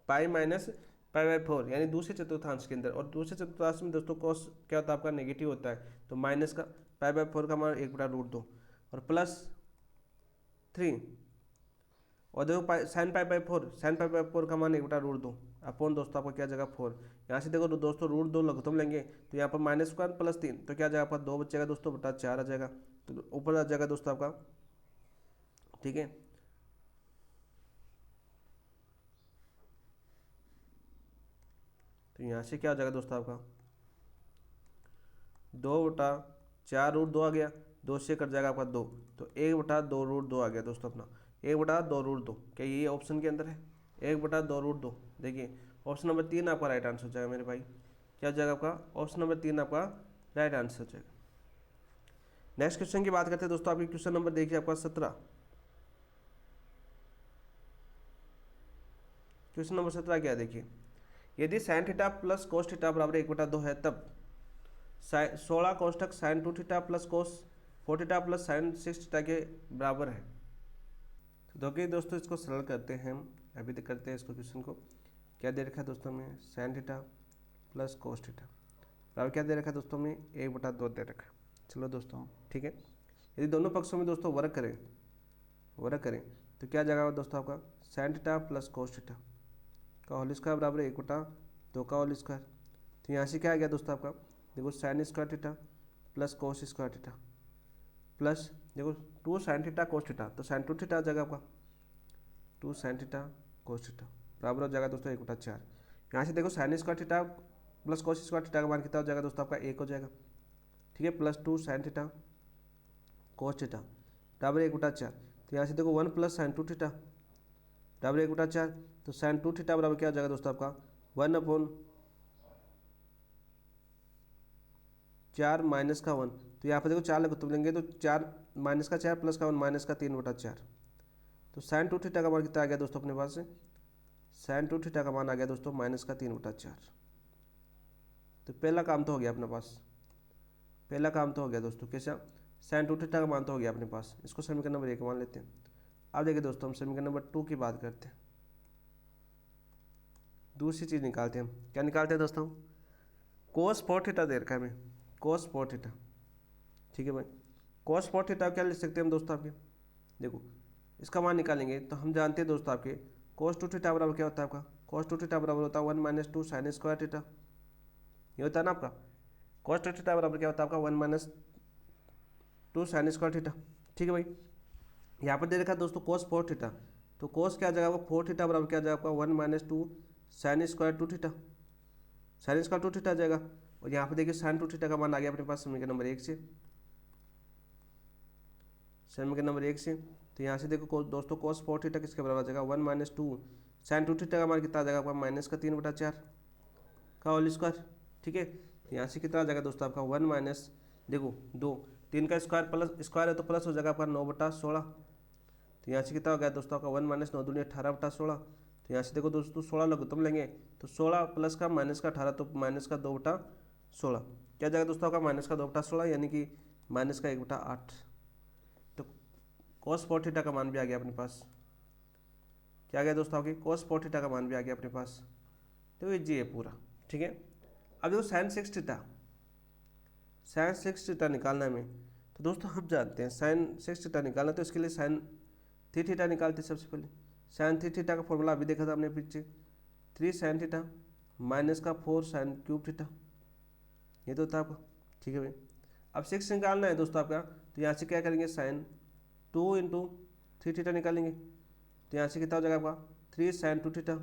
pi minus pi by 4 यानी दूसरे चतुर्थांश के अंदर, और दूसरे चतुर्थांश में दोस्तों कॉस क्या होता है आपका नेगेटिव होता है, तो माइनस का पाई बाई 4 का मान 1 बटा रूट 2 और प्लस 3 और देखो sine pi by 4 sine pi by 4 का मान 1 बटा रूट 2 अपॉन दोस्तों आपका क्या जगह 4, यहाँ से देखो दोस्तों रूट 2 लघुत्तम लेंगे तो यहाँ पर माइनस स्क्वायर प्लस 3 तो क्या आ जाएगा आपका 2 बचेगा दोस्तों बटा 4 आ जाएगा, तो ऊपर आ जाएगा दोस्तों आपका। ठीक है, तो यहाँ से क्या आ जाएगा दोस्तों आपका 2 बटा 4 रूट 2 आ गया, 2 से कट जाएगा आपका 2, तो 1 बटा 2 रूट 2 आ गया दोस्तों अपना, 1 बटा 2 रूट 2, क्या ये ऑप्शन के अंदर है 1 बटा 2 रूट 2। देखिए ऑप्शन नंबर 3 आपका राइट आंसर हो जाएगा मेरे भाई, क्या हो जाएगा आपका ऑप्शन नंबर 3 आपका राइट आंसर हो जाएगा। नेक्स्ट क्वेश्चन की बात करते हैं दोस्तों, आपकी क्वेश्चन नंबर देखिए आपका 17, क्वेश्चन नंबर 17 क्या है देखिए, यदि sine theta plus cos theta बराबर 1 बटा 2 है तब 16 कोष्टक sine 2 theta plus cos 4 theta plus sine 6 theta के बराबर है। तो देखिए दोस्तों इसको सरल करते हैं हम, अभी तक करते हैं इसको क्वेश्चन को, क्या दे रखा है दोस्तों में sign theta plus cos theta बराबर क्या दे रखा है दोस्तों हमने 1/2 दे रखा है। चलो दोस्तों ठीक है, यदि दोनों पक्षों में दोस्तों वर्ग करें तो क्या जाएगा दोस्तों आपका sine theta plus cos theta का होल स्क्वायर बराबर 1/2 का होल स्क्वायर। तो यहाँ से क्या आ गया दोस्तों आपका, देखो sine square theta plus cos square theta plus देखो 2 साइन थीटा कोस थीटा, तो साइन 2 थीटा आ जाएगा आपका 2 साइन थीटा कोस थीटा बराबर हो जाएगा दोस्तों 1/4। यहाँ से देखो sine square theta plus cos square theta का मान कितना हो जाएगा दोस्तों आपका 1 हो जाएगा, ठीक है, plus 2 sine theta cos theta बराबर 1/4। तो यहाँ से देखो 1 प्लस साइन 2 थीटा बराबर 1/4। तो साइन 2 थीटा बराबर क्या हो जाएगा दोस्तों आपका 1/4 माइनस का 1। तो यहाँ पर देखो 4 तुम लेंगे तो 4 माइनस का 4 प्लस का 1 माइनस का 3/4। तो साइन 2 थीटा का मान कितना आ गया दोस्तों अपने पास से, साइन 2 थीटा का मान आ गया दोस्तों माइनस का 3/4। तो पहला काम तो हो गया अपने पास, पहला काम तो हो गया दोस्तों, कैसा साइन 2 थीटा का मान तो हो गया अपने पास, इसको समीकरण नंबर 1 मान लेते हैं। अब देखिए दोस्तों हम समीकरण नंबर 2 की बात करते हैं, दूसरी चीज़ निकालते हैं हम, क्या निकालते हैं दोस्तों, कोस 4 थीटा दे रखा है हमें, कोस 4 थीटा, ठीक है भाई। कोस 4 थीटा क्या लिख सकते हैं हम दोस्तों आपके, देखो इसका मान निकालेंगे तो हम जानते हैं दोस्तों आपके कोस 2 थीटा बराबर क्या होता है आपका, कोस 2 थीटा बराबर होता है 1 - 2 साइन स्क्वायर थीटा, ये होता है ना आपका। कोस 2 थीटा बराबर क्या होता है आपका 1 - 2 साइन स्क्वायर थीटा, ठीक है भाई। यहाँ पर दे रखा है दोस्तों कोस 4 थीटा, तो कोस क्या आ जाएगा आपका 4 थीटा बराबर क्या आ जाएगा आपका 1 - 2 sine square 2 theta, sine square 2 theta आ जाएगा। और यहाँ पर देखिए साइन 2 थीटा का मान आ गया अपने पास समीकरण नंबर 1 से, समीकरण नंबर 1 से। तो यहाँ से देखो दोस्तों कोस 4 थीटा किसके बराबर आ जाएगा 1 - 2 साइन 2 थीटा का मान कितना आ जाएगा आपका माइनस का 3/4 का होल स्क्वायर, ठीक है। तो यहाँ से कितना आ जाएगा दोस्तों आपका 1 माइनस देखो 2 3 का स्क्वायर प्लस स्क्वायर है तो प्लस हो जाएगा आपका 9/16। तो यहाँ से कितना हो गया दोस्तों आपका 1 - 9 दूनी 18/16। तो यहाँ से देखो दोस्तों 16 लघुत्तम लेंगे तो 16 प्लस का माइनस का 18 तो माइनस का 2/16 क्या जाएगा दोस्तों आपका माइनस का 2/16 यानी कि माइनस का 1/8। तो कोस 4 थीटा का मान भी आ गया अपने पास, क्या आ गया दोस्तों आपके कोस 4 थीटा का मान भी आ गया अपने पास। तो ये जी है पूरा, ठीक है। अब देखो साइन 6 थीटा, साइन 6 थीटा निकालना है हमें, तो दोस्तों हम जानते हैं साइन 6 थीटा निकालना, तो इसके लिए साइन 3 थीटा निकालते हैं सबसे पहले। साइन 3 थीटा का फॉर्मूला अभी देखा था हमने पीछे, 3 साइन थीटा माइनस का 4 साइन क्यूब थीटा, ये तो था आपका, ठीक है भाई। अब 6 निकालना है दोस्तों आपका, तो यहाँ से क्या करेंगे साइन 2 × 3 थीटा निकालेंगे। तो यहाँ से कितना हो जाएगा आपका 3 साइन 2 थीटा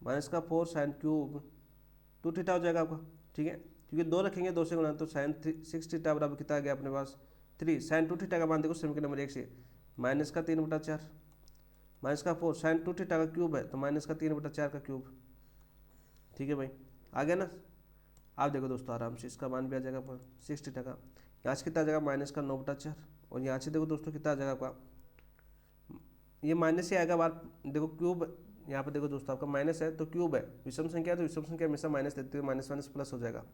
माइनस का 4 साइन क्यूब 2 थीटा हो जाएगा आपका, ठीक है। क्योंकि 2 रखेंगे 2 से गुणा, तो साइन 6 थीटा बराबर कितना आ गया अपने पास 3 साइन 2 थीटा का मान देखो समीकरण नंबर 1 से माइनस का 3/4 माइनस का 4 साइन 2 थीटा का क्यूब है तो माइनस का 3/4 का क्यूब, ठीक है भाई, आ गया ना। आप देखो दोस्तों आराम से इसका मान भी आ जाएगा 6 थीटा का, यहाँ से कितना आ जाएगा माइनस का 9/4। और यहाँ से देखो दोस्तों कितना आ जाएगा आपका, ये माइनस से आएगा बार, देखो क्यूब यहाँ पर देखो दोस्तों आपका माइनस है तो क्यूब है, विषम संख्या है तो विषम संख्या हमेशा माइनस लेते हैं, माइनस माइनस प्लस हो जाएगा।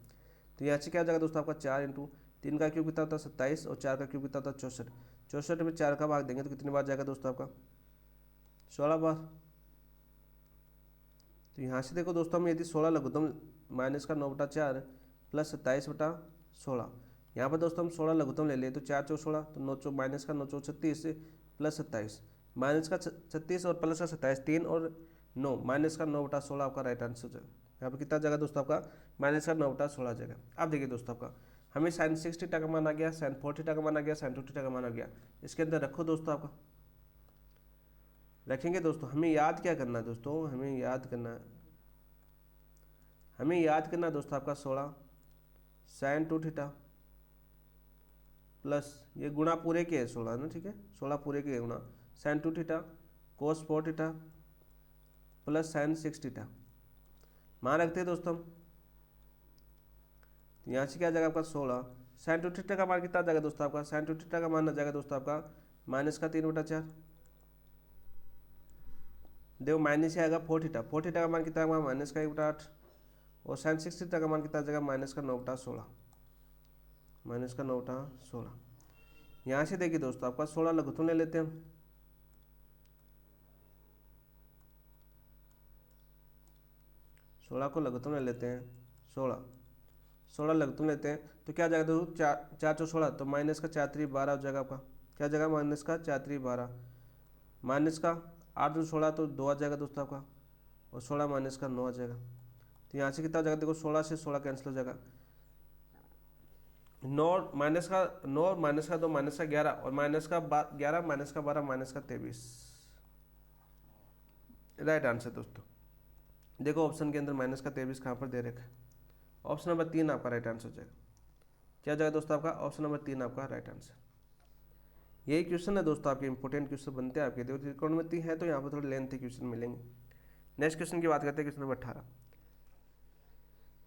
तो यहाँ से क्या हो जाएगा दोस्तों आपका 4 × 3 का क्यूब कितना होता है 27 और 4 का क्यूब कितना होता है 64, 64 में 4 का भाग देंगे तो कितनी बार जाएगा दोस्तों आपका 16 बार। तो यहाँ से देखो दोस्तों हम यदि 16 लघुत्तम माइनस का 9/4 प्लस 27/16, यहाँ पर दोस्तों हम 16 लघुत्तम ले लें तो 4 × 4 = 16, तो 9 माइनस का 9 × 36 प्लस 27 माइनस का 36 और प्लस का 27 3 और 9 माइनस का 9/16 आपका राइट आंसर हो जाएगा। यहाँ पर कितना जाएगा दोस्तों आपका माइनस का 9/16 आ जाएगा। अब देखिए दोस्तों आपका हमें साइन 6 थीटा का मान आ गया, साइन 4 थीटा का मान आ गया, साइन 2 थीटा का मान आ गया, इसके अंदर रखो दोस्तों आपका, रखेंगे दोस्तों। हमें याद क्या करना है दोस्तों, हमें याद करना है दोस्तों आपका 16 साइन 2 थीटा प्लस ये गुणा पूरे के है 16 ना, ठीक है 16 पूरे के गुणा sine 2 theta cos 4 theta plus sine 6 theta मान रखते हैं दोस्तों हम। यहाँ से क्या आ जाएगा आपका 16 साइन 2 थीटा का मान कितना आ जाएगा दोस्तों आपका, साइन 2 थीटा का मान आ जाएगा दोस्तों आपका माइनस का 3/4, देखो माइनस से आएगा 4 थीटा, 4 थीटा का मान कितना आएगा माइनस का 1/8 और साइन 6 थीटा का मान कितना आ जाएगा माइनस का 9/16, माइनस का 9/16। यहाँ से देखिए दोस्तों आपका 16 लघुत्तम ले लेते हैं हम, 16 को लघुत्तम ले लेते हैं, 16 लघुत्तम लेते हैं तो क्या जाएगा दोस्तों, 4 4 16, तो माइनस का 4 3 12 हो जाएगा आपका, क्या जाएगा माइनस का 4 3 12, माइनस का 8 2 16 तो 2 आ जाएगा दोस्तों आपका, और 16 माइनस का 9 आ जाएगा। तो यहाँ से कितना हो जाएगा देखो, 16 से 16 कैंसिल हो जाएगा, 9 माइनस का 9 माइनस का 2 माइनस का 11 और माइनस का 11 माइनस का 12 माइनस का 23, राइट आंसर दोस्तों। देखो ऑप्शन के अंदर माइनस का 23 कहाँ पर दे रखा है, ऑप्शन नंबर 3 आपका राइट आंसर हो जाएगा। क्या जाएगा दोस्तों आपका, ऑप्शन नंबर 3 आपका राइट आंसर। यही क्वेश्चन है दोस्तों आपके इंपॉर्टेंट क्वेश्चन बनते हैं आपके, देखो त्रिकोणमिति है तो यहाँ पर थोड़े लेंथी क्वेश्चन मिलेंगे। नेक्स्ट क्वेश्चन की बात करते हैं, क्वेश्चन नंबर 18।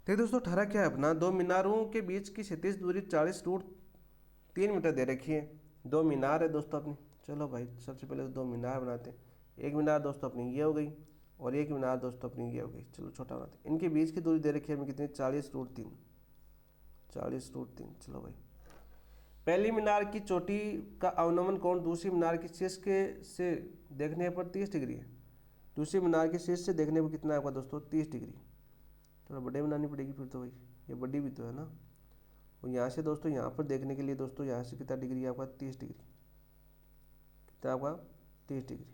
देखिए दोस्तों 18 क्या है अपना, दो मीनारों के बीच की क्षैतिज दूरी 40√3 मीटर दे रखी है। दो मीनार है दोस्तों अपनी, चलो भाई सबसे पहले तो दो मीनार बनाते हैं। एक मीनार दोस्तों अपनी ये हो गई और एक मीनार दोस्तों अपनी ये हो गई, चलो छोटा बनाते हैं। इनके बीच की दूरी दे रखी है हमें कितनी, 40√3, 40√3। चलो भाई, पहली मीनार की चोटी का अवनमन कोण दूसरी मीनार की शीर्ष के से देखने पर 30 डिग्री है। दूसरी मीनार के शीर्ष से देखने पर कितना है आपका दोस्तों, 30 डिग्री। थोड़ा बड़े बनानी पड़ेगी फिर तो भाई, ये बड़ी भी तो है ना। और यहाँ से दोस्तों यहाँ पर देखने के लिए दोस्तों यहाँ से कितना डिग्री है आपका, 30 डिग्री, कितना आपका 30 डिग्री।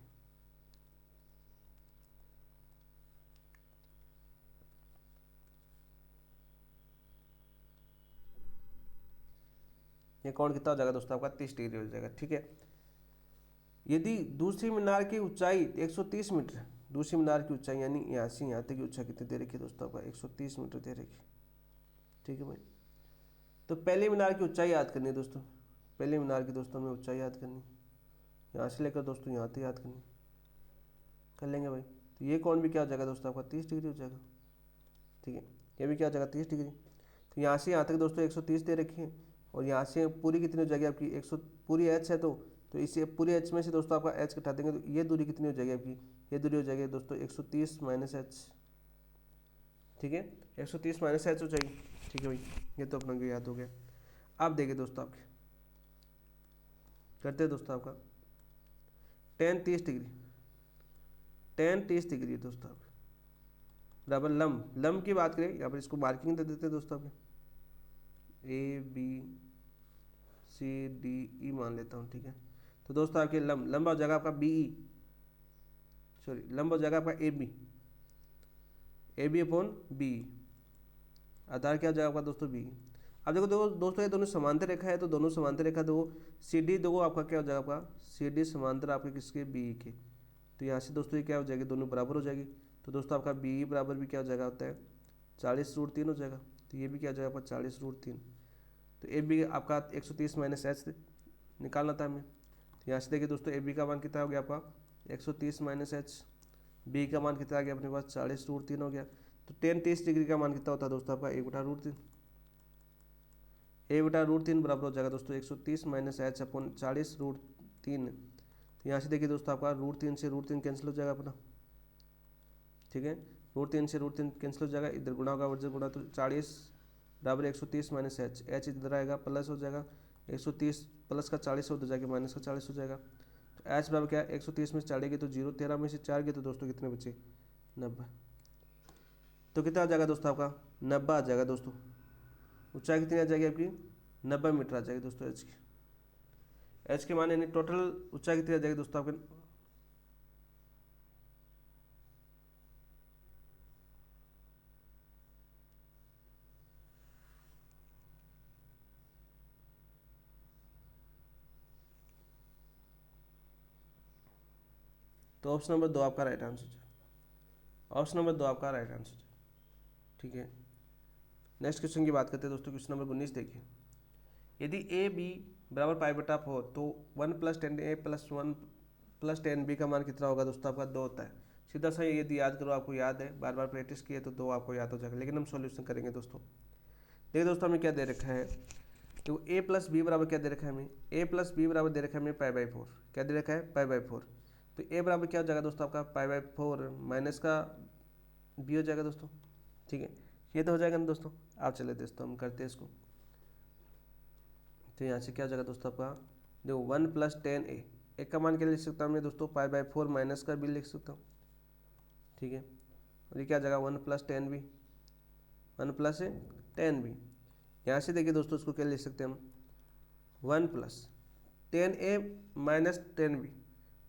ये कोण कितना हो जाएगा दोस्तों आपका, 30 डिग्री हो जाएगा, ठीक है। यदि दूसरी मीनार की ऊंचाई 130 मीटर है, दूसरी मीनार की ऊंचाई यानी यहाँ से यहाँ तक की ऊंचाई कितनी दे रखी है दोस्तों आपका, 130 मीटर दे रखी, ठीक है भाई। तो पहली मीनार की ऊंचाई याद करनी है दोस्तों, पहली मीनार की दोस्तों हमें ऊंचाई याद करनी, यहाँ से लेकर दोस्तों यहाँ तक याद करनी, कर लेंगे भाई। तो ये कोण भी क्या हो जाएगा दोस्तों आपका, 30 डिग्री हो जाएगा, ठीक है। ये भी क्या हो जाएगा, 30 डिग्री। तो यहाँ से यहाँ तक दोस्तों 130 दे रखी है, और यहाँ से पूरी कितनी हो जाएगी आपकी, 100, पूरी एच है तो इसे पूरी एच में से दोस्तों आपका एच घटा देंगे तो ये दूरी कितनी हो जाएगी आपकी, ये दूरी हो जाएगी दोस्तों 130 माइनस एच, ठीक है, 130 माइनस एच हो जाएगी, ठीक है भाई। ये तो अपना को याद हो गया। अब देखिए दोस्तों आपके करते हैं दोस्तों आपका tan 30 डिग्री, tan 30 डिग्री है दोस्तों आपका बराबर लंब की बात करें, यहाँ पर इसको मार्किंग दे देते हैं दोस्तों आपके, ABCDE मान लेता हूँ, ठीक है। तो दोस्तों आपके लंबा हो जाएगा आपका BE, सॉरी लंबा हो जाएगा आपका AB अपॉन BE, आधार क्या हो जाएगा आपका दोस्तों BE। अब देखो देखो दोस्तों ये दोनों समांतर रेखा है, तो दोनों समांतर रेखा दो CD दो आपका क्या हो जाएगा आपका, CD समांतर आपके किसके, BE के। तो यहाँ से दोस्तों ये क्या हो जाएगी, दोनों बराबर हो जाएगी। तो दोस्तों आपका BE बराबर भी क्या हो जाएगा होता है, 40√3 हो जाएगा। तो ये भी क्या हो जाएगा आपका 40√3। तो ए बी आपका 130 माइनस एच निकालना था हमें। तो यहाँ से देखिए दोस्तों ए बी का मान कितना हो गया आपका, 130 माइनस एच, बी का मान कितना आ गया अपने पास, 40√3 हो गया। तो tan 30 डिग्री का मान कितना होता है दोस्तों आपका, 1/√3, 1/√3 बराबर हो जाएगा दोस्तों 130 माइनस एच अपॉन 40√3। तो यहाँ से देखिए दोस्तों आपका √3 से √3 कैंसिल हो जाएगा अपना, ठीक है। √3 से √3 कैंसिल हो जाएगा, इधर गुणा होगा वर्जन गुणा, तो 40 बराबर 130 माइनस एच इधर आएगा प्लस हो जाएगा, 130 प्लस का 40 हो जाएगा माइनस का 40 हो जाएगा। तो एच बराबर क्या है, 130 में से 4 गए तो 0, 13 में से 4 गए तो दोस्तों कितने बचे, 90। तो कितना आ जाएगा दोस्तों आपका, 90 आ जाएगा दोस्तों। ऊंचाई कितनी आ जाएगी आपकी, 90 मीटर आ जाएगी दोस्तों एच की। एच के मान यानी टोटल ऊंचाई कितनी आ जाएगी दोस्तों आपके, तो ऑप्शन नंबर 2 आपका राइट आंसर है, ऑप्शन नंबर 2 आपका राइट आंसर है, ठीक है। नेक्स्ट क्वेश्चन की बात करते हैं दोस्तों, क्वेश्चन नंबर 19 देखिए। यदि ए बी बराबर π/4 तो 1 + 10a + 1 + 10b का मान कितना होगा दोस्तों आपका, 2 होता है। सीधा सा यदि याद करो, आपको याद है, बार बार प्रैक्टिस किए तो 2 आपको याद हो जाएगा। लेकिन हम सॉल्यूशन करेंगे दोस्तों। देखिए दोस्तों हमें क्या दे रखा है, तो a + b बराबर क्या दे रखा है हमें, a + b बराबर दे रखा है हमें π/4, क्या दे रखा है π/4। तो a बराबर क्या हो जाएगा दोस्तों आपका π/4 माइनस का b हो जाएगा दोस्तों, ठीक है। ये तो हो जाएगा ना दोस्तों। आप चले दोस्तों हम करते हैं इसको। तो यहाँ से क्या हो जाएगा दोस्तों आपका, देखो 1 + 10a, एक का मान क्या लिख सकता हूँ मैं दोस्तों, π/4 माइनस का b लिख सकता हूँ, ठीक है। और ये क्या आ जाएगा 1+10b, 1+10b। यहाँ से देखिए दोस्तों इसको क्या लिख सकते हैं हम, 1+10a-10b।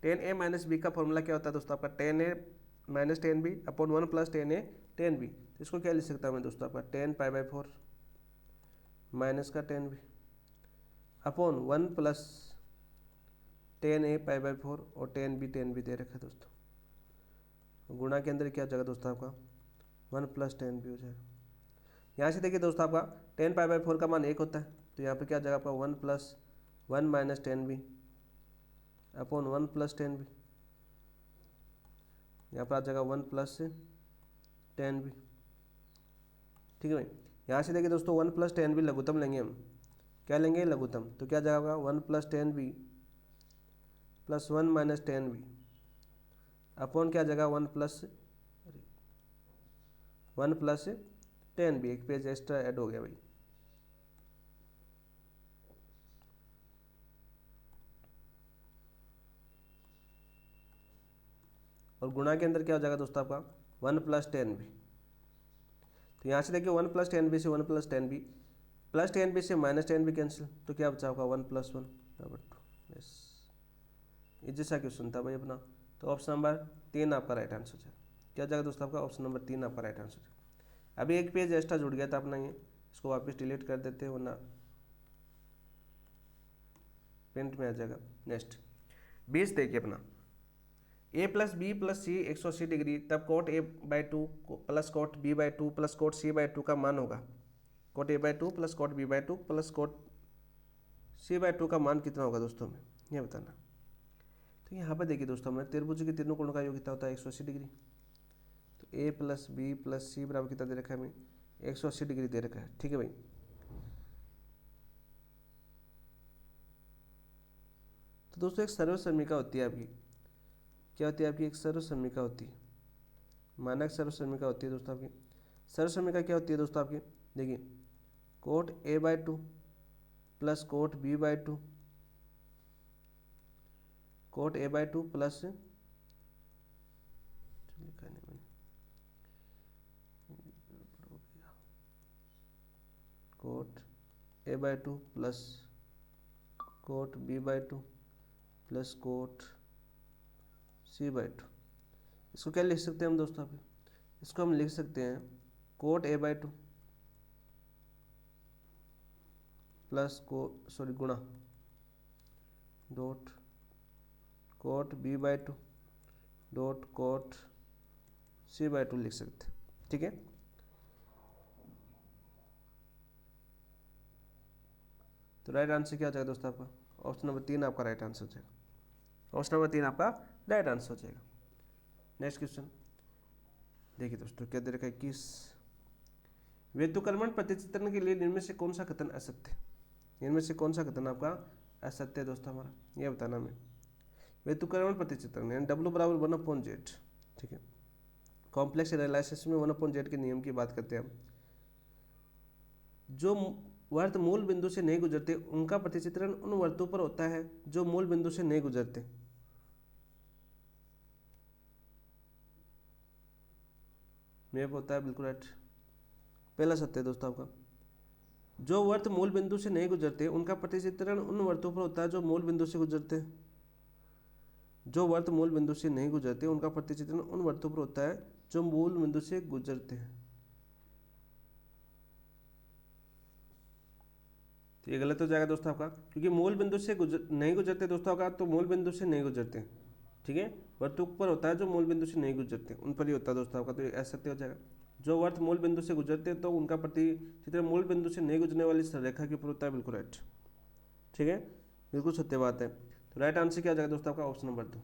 10a-b का फॉर्मूला क्या होता है दोस्तों आपका 10a-10b अपॉन 1+10a-10b। तो इसको क्या लिख सकता हूँ मैं दोस्तों आपका 10π/4 माइनस का 10b अपॉन 1+10a π/4 और 10b दे रखा है दोस्तों। गुणा के अंदर क्या हो जाएगा दोस्तों आपका 1+10b हो जाएगा। यहाँ से देखिए दोस्तों आपका 10π/4 का मान 1 होता है, तो यहाँ पे क्या हो जाएगा आपका 1+1 - 10b अपॉन 1+10b। यहाँ पर आ जाएगा 1+10b। ठीक है भाई। यहाँ से देखिए दोस्तों 1+10b लघुत्तम लेंगे हम, क्या लेंगे लघुत्तम, तो क्या जाएगा 1+10b + 1 - 10b अपॉन क्या जाएगा 1+10b। एक पेज एक्स्ट्रा ऐड हो गया भाई। और गुणा के अंदर क्या हो जाएगा दोस्तों आपका 1+10b। तो यहाँ से देखिए 1+10b से 1+10b प्लस 10b से -10b कैंसिल, तो क्या बचा होगा 1+1 = 2। यस, ये जैसा क्वेश्चन था भाई अपना। तो ऑप्शन नंबर 3 आपका राइट आंसर है। क्या जाएगा दोस्तों आपका ऑप्शन नंबर 3 आपका राइट आंसर है। अभी एक पेज एक्स्ट्रा जुड़ गया था अपना, ये इसको वापस डिलीट कर देते हैं वरना प्रिंट में आ जाएगा। नेक्स्ट 20 देखिए अपना, a + b + c 180 डिग्री, तब cot a/2 + cot b/2 + cot c/2 का मान होगा। cot a/2 + cot b/2 + cot c/2 का मान कितना होगा दोस्तों में, ये बताना। तो यहाँ पर देखिए दोस्तों हमें त्रिभुज के तीनों कोणों का योग कितना होता है 180 डिग्री। तो a + b + c बराबर कितना दे रखा है हमें 180 डिग्री दे रखा है। ठीक है भाई। तो दोस्तों एक सर्वसमीका होती है आपकी, क्या होती है आपकी, एक सर्वसमीका होती है, मानक सर्वसमीका होती है दोस्तों आपकी। सर्वसमीका क्या होती है दोस्तों आपकी, देखिए cot a/2 + cot b/2 cot a/2 plus cot a/2 plus cot b/2 plus cot c/2। इसको क्या लिख सकते हैं हम दोस्तों अभी, इसको हम लिख सकते हैं cot a/2 प्लस गुणा dot cot b/2 dot cot c/2 लिख सकते हैं। ठीक है। तो राइट आंसर क्या हो जाएगा दोस्तों आपका, ऑप्शन नंबर 3 आपका राइट आंसर हो जाएगा। ऑप्शन नंबर 3 आपका राइट आंसर हो जाएगा। नेक्स्ट क्वेश्चन देखिए दोस्तों, क्या दे रखा है 21, व्युत्क्रमण प्रतिचित्रण के लिए निम्न से कौन सा कथन असत्य है। इनमें से कौन सा कथन आपका असत्य है दोस्तों हमारा, यह बताना हमें। व्युत्क्रमण प्रतिचित्रण यानी W = 1/z। ठीक है। कॉम्प्लेक्स एनालिसिस में 1/z के नियम की बात करते हैं हम। जो वर्त मूल बिंदु से नहीं गुजरते उनका प्रतिचित्रण उन वर्तों पर होता है जो मूल बिंदु से नहीं गुजरते। मैप होता है, बिल्कुल राइट। पहला सत्य है दोस्तों आपका, जो वर्त मूल बिंदु से नहीं गुजरते उनका प्रतिचित्रण उन वर्तों पर होता है जो मूल बिंदु से गुजरते हैं। जो वर्त मूल बिंदु से नहीं गुजरते उनका प्रतिचित्रण उन वर्तों पर होता है जो मूल बिंदु से गुजरते हैं। तो ये गलत हो जाएगा दोस्तों आपका, क्योंकि मूल बिंदु से नहीं गुजरते दोस्तों आपका, तो मूल बिंदु से नहीं गुजरते। ठीक है। वर्तों पर होता है जो मूल बिंदु से नहीं गुजरते, उन पर ही होता है दोस्तों आपका, तो ये असत्य हो जाएगा। जो वर्त मूल बिंदु से गुजरते हैं तो उनका प्रतिचित्रण मूल बिंदु से नहीं गुजरने वाली रेखा के ऊपर होता है, बिल्कुल राइट। ठीक है, बिल्कुल सत्य बात है। तो राइट आंसर क्या हो जाएगा दोस्तों आपका ऑप्शन नंबर 2।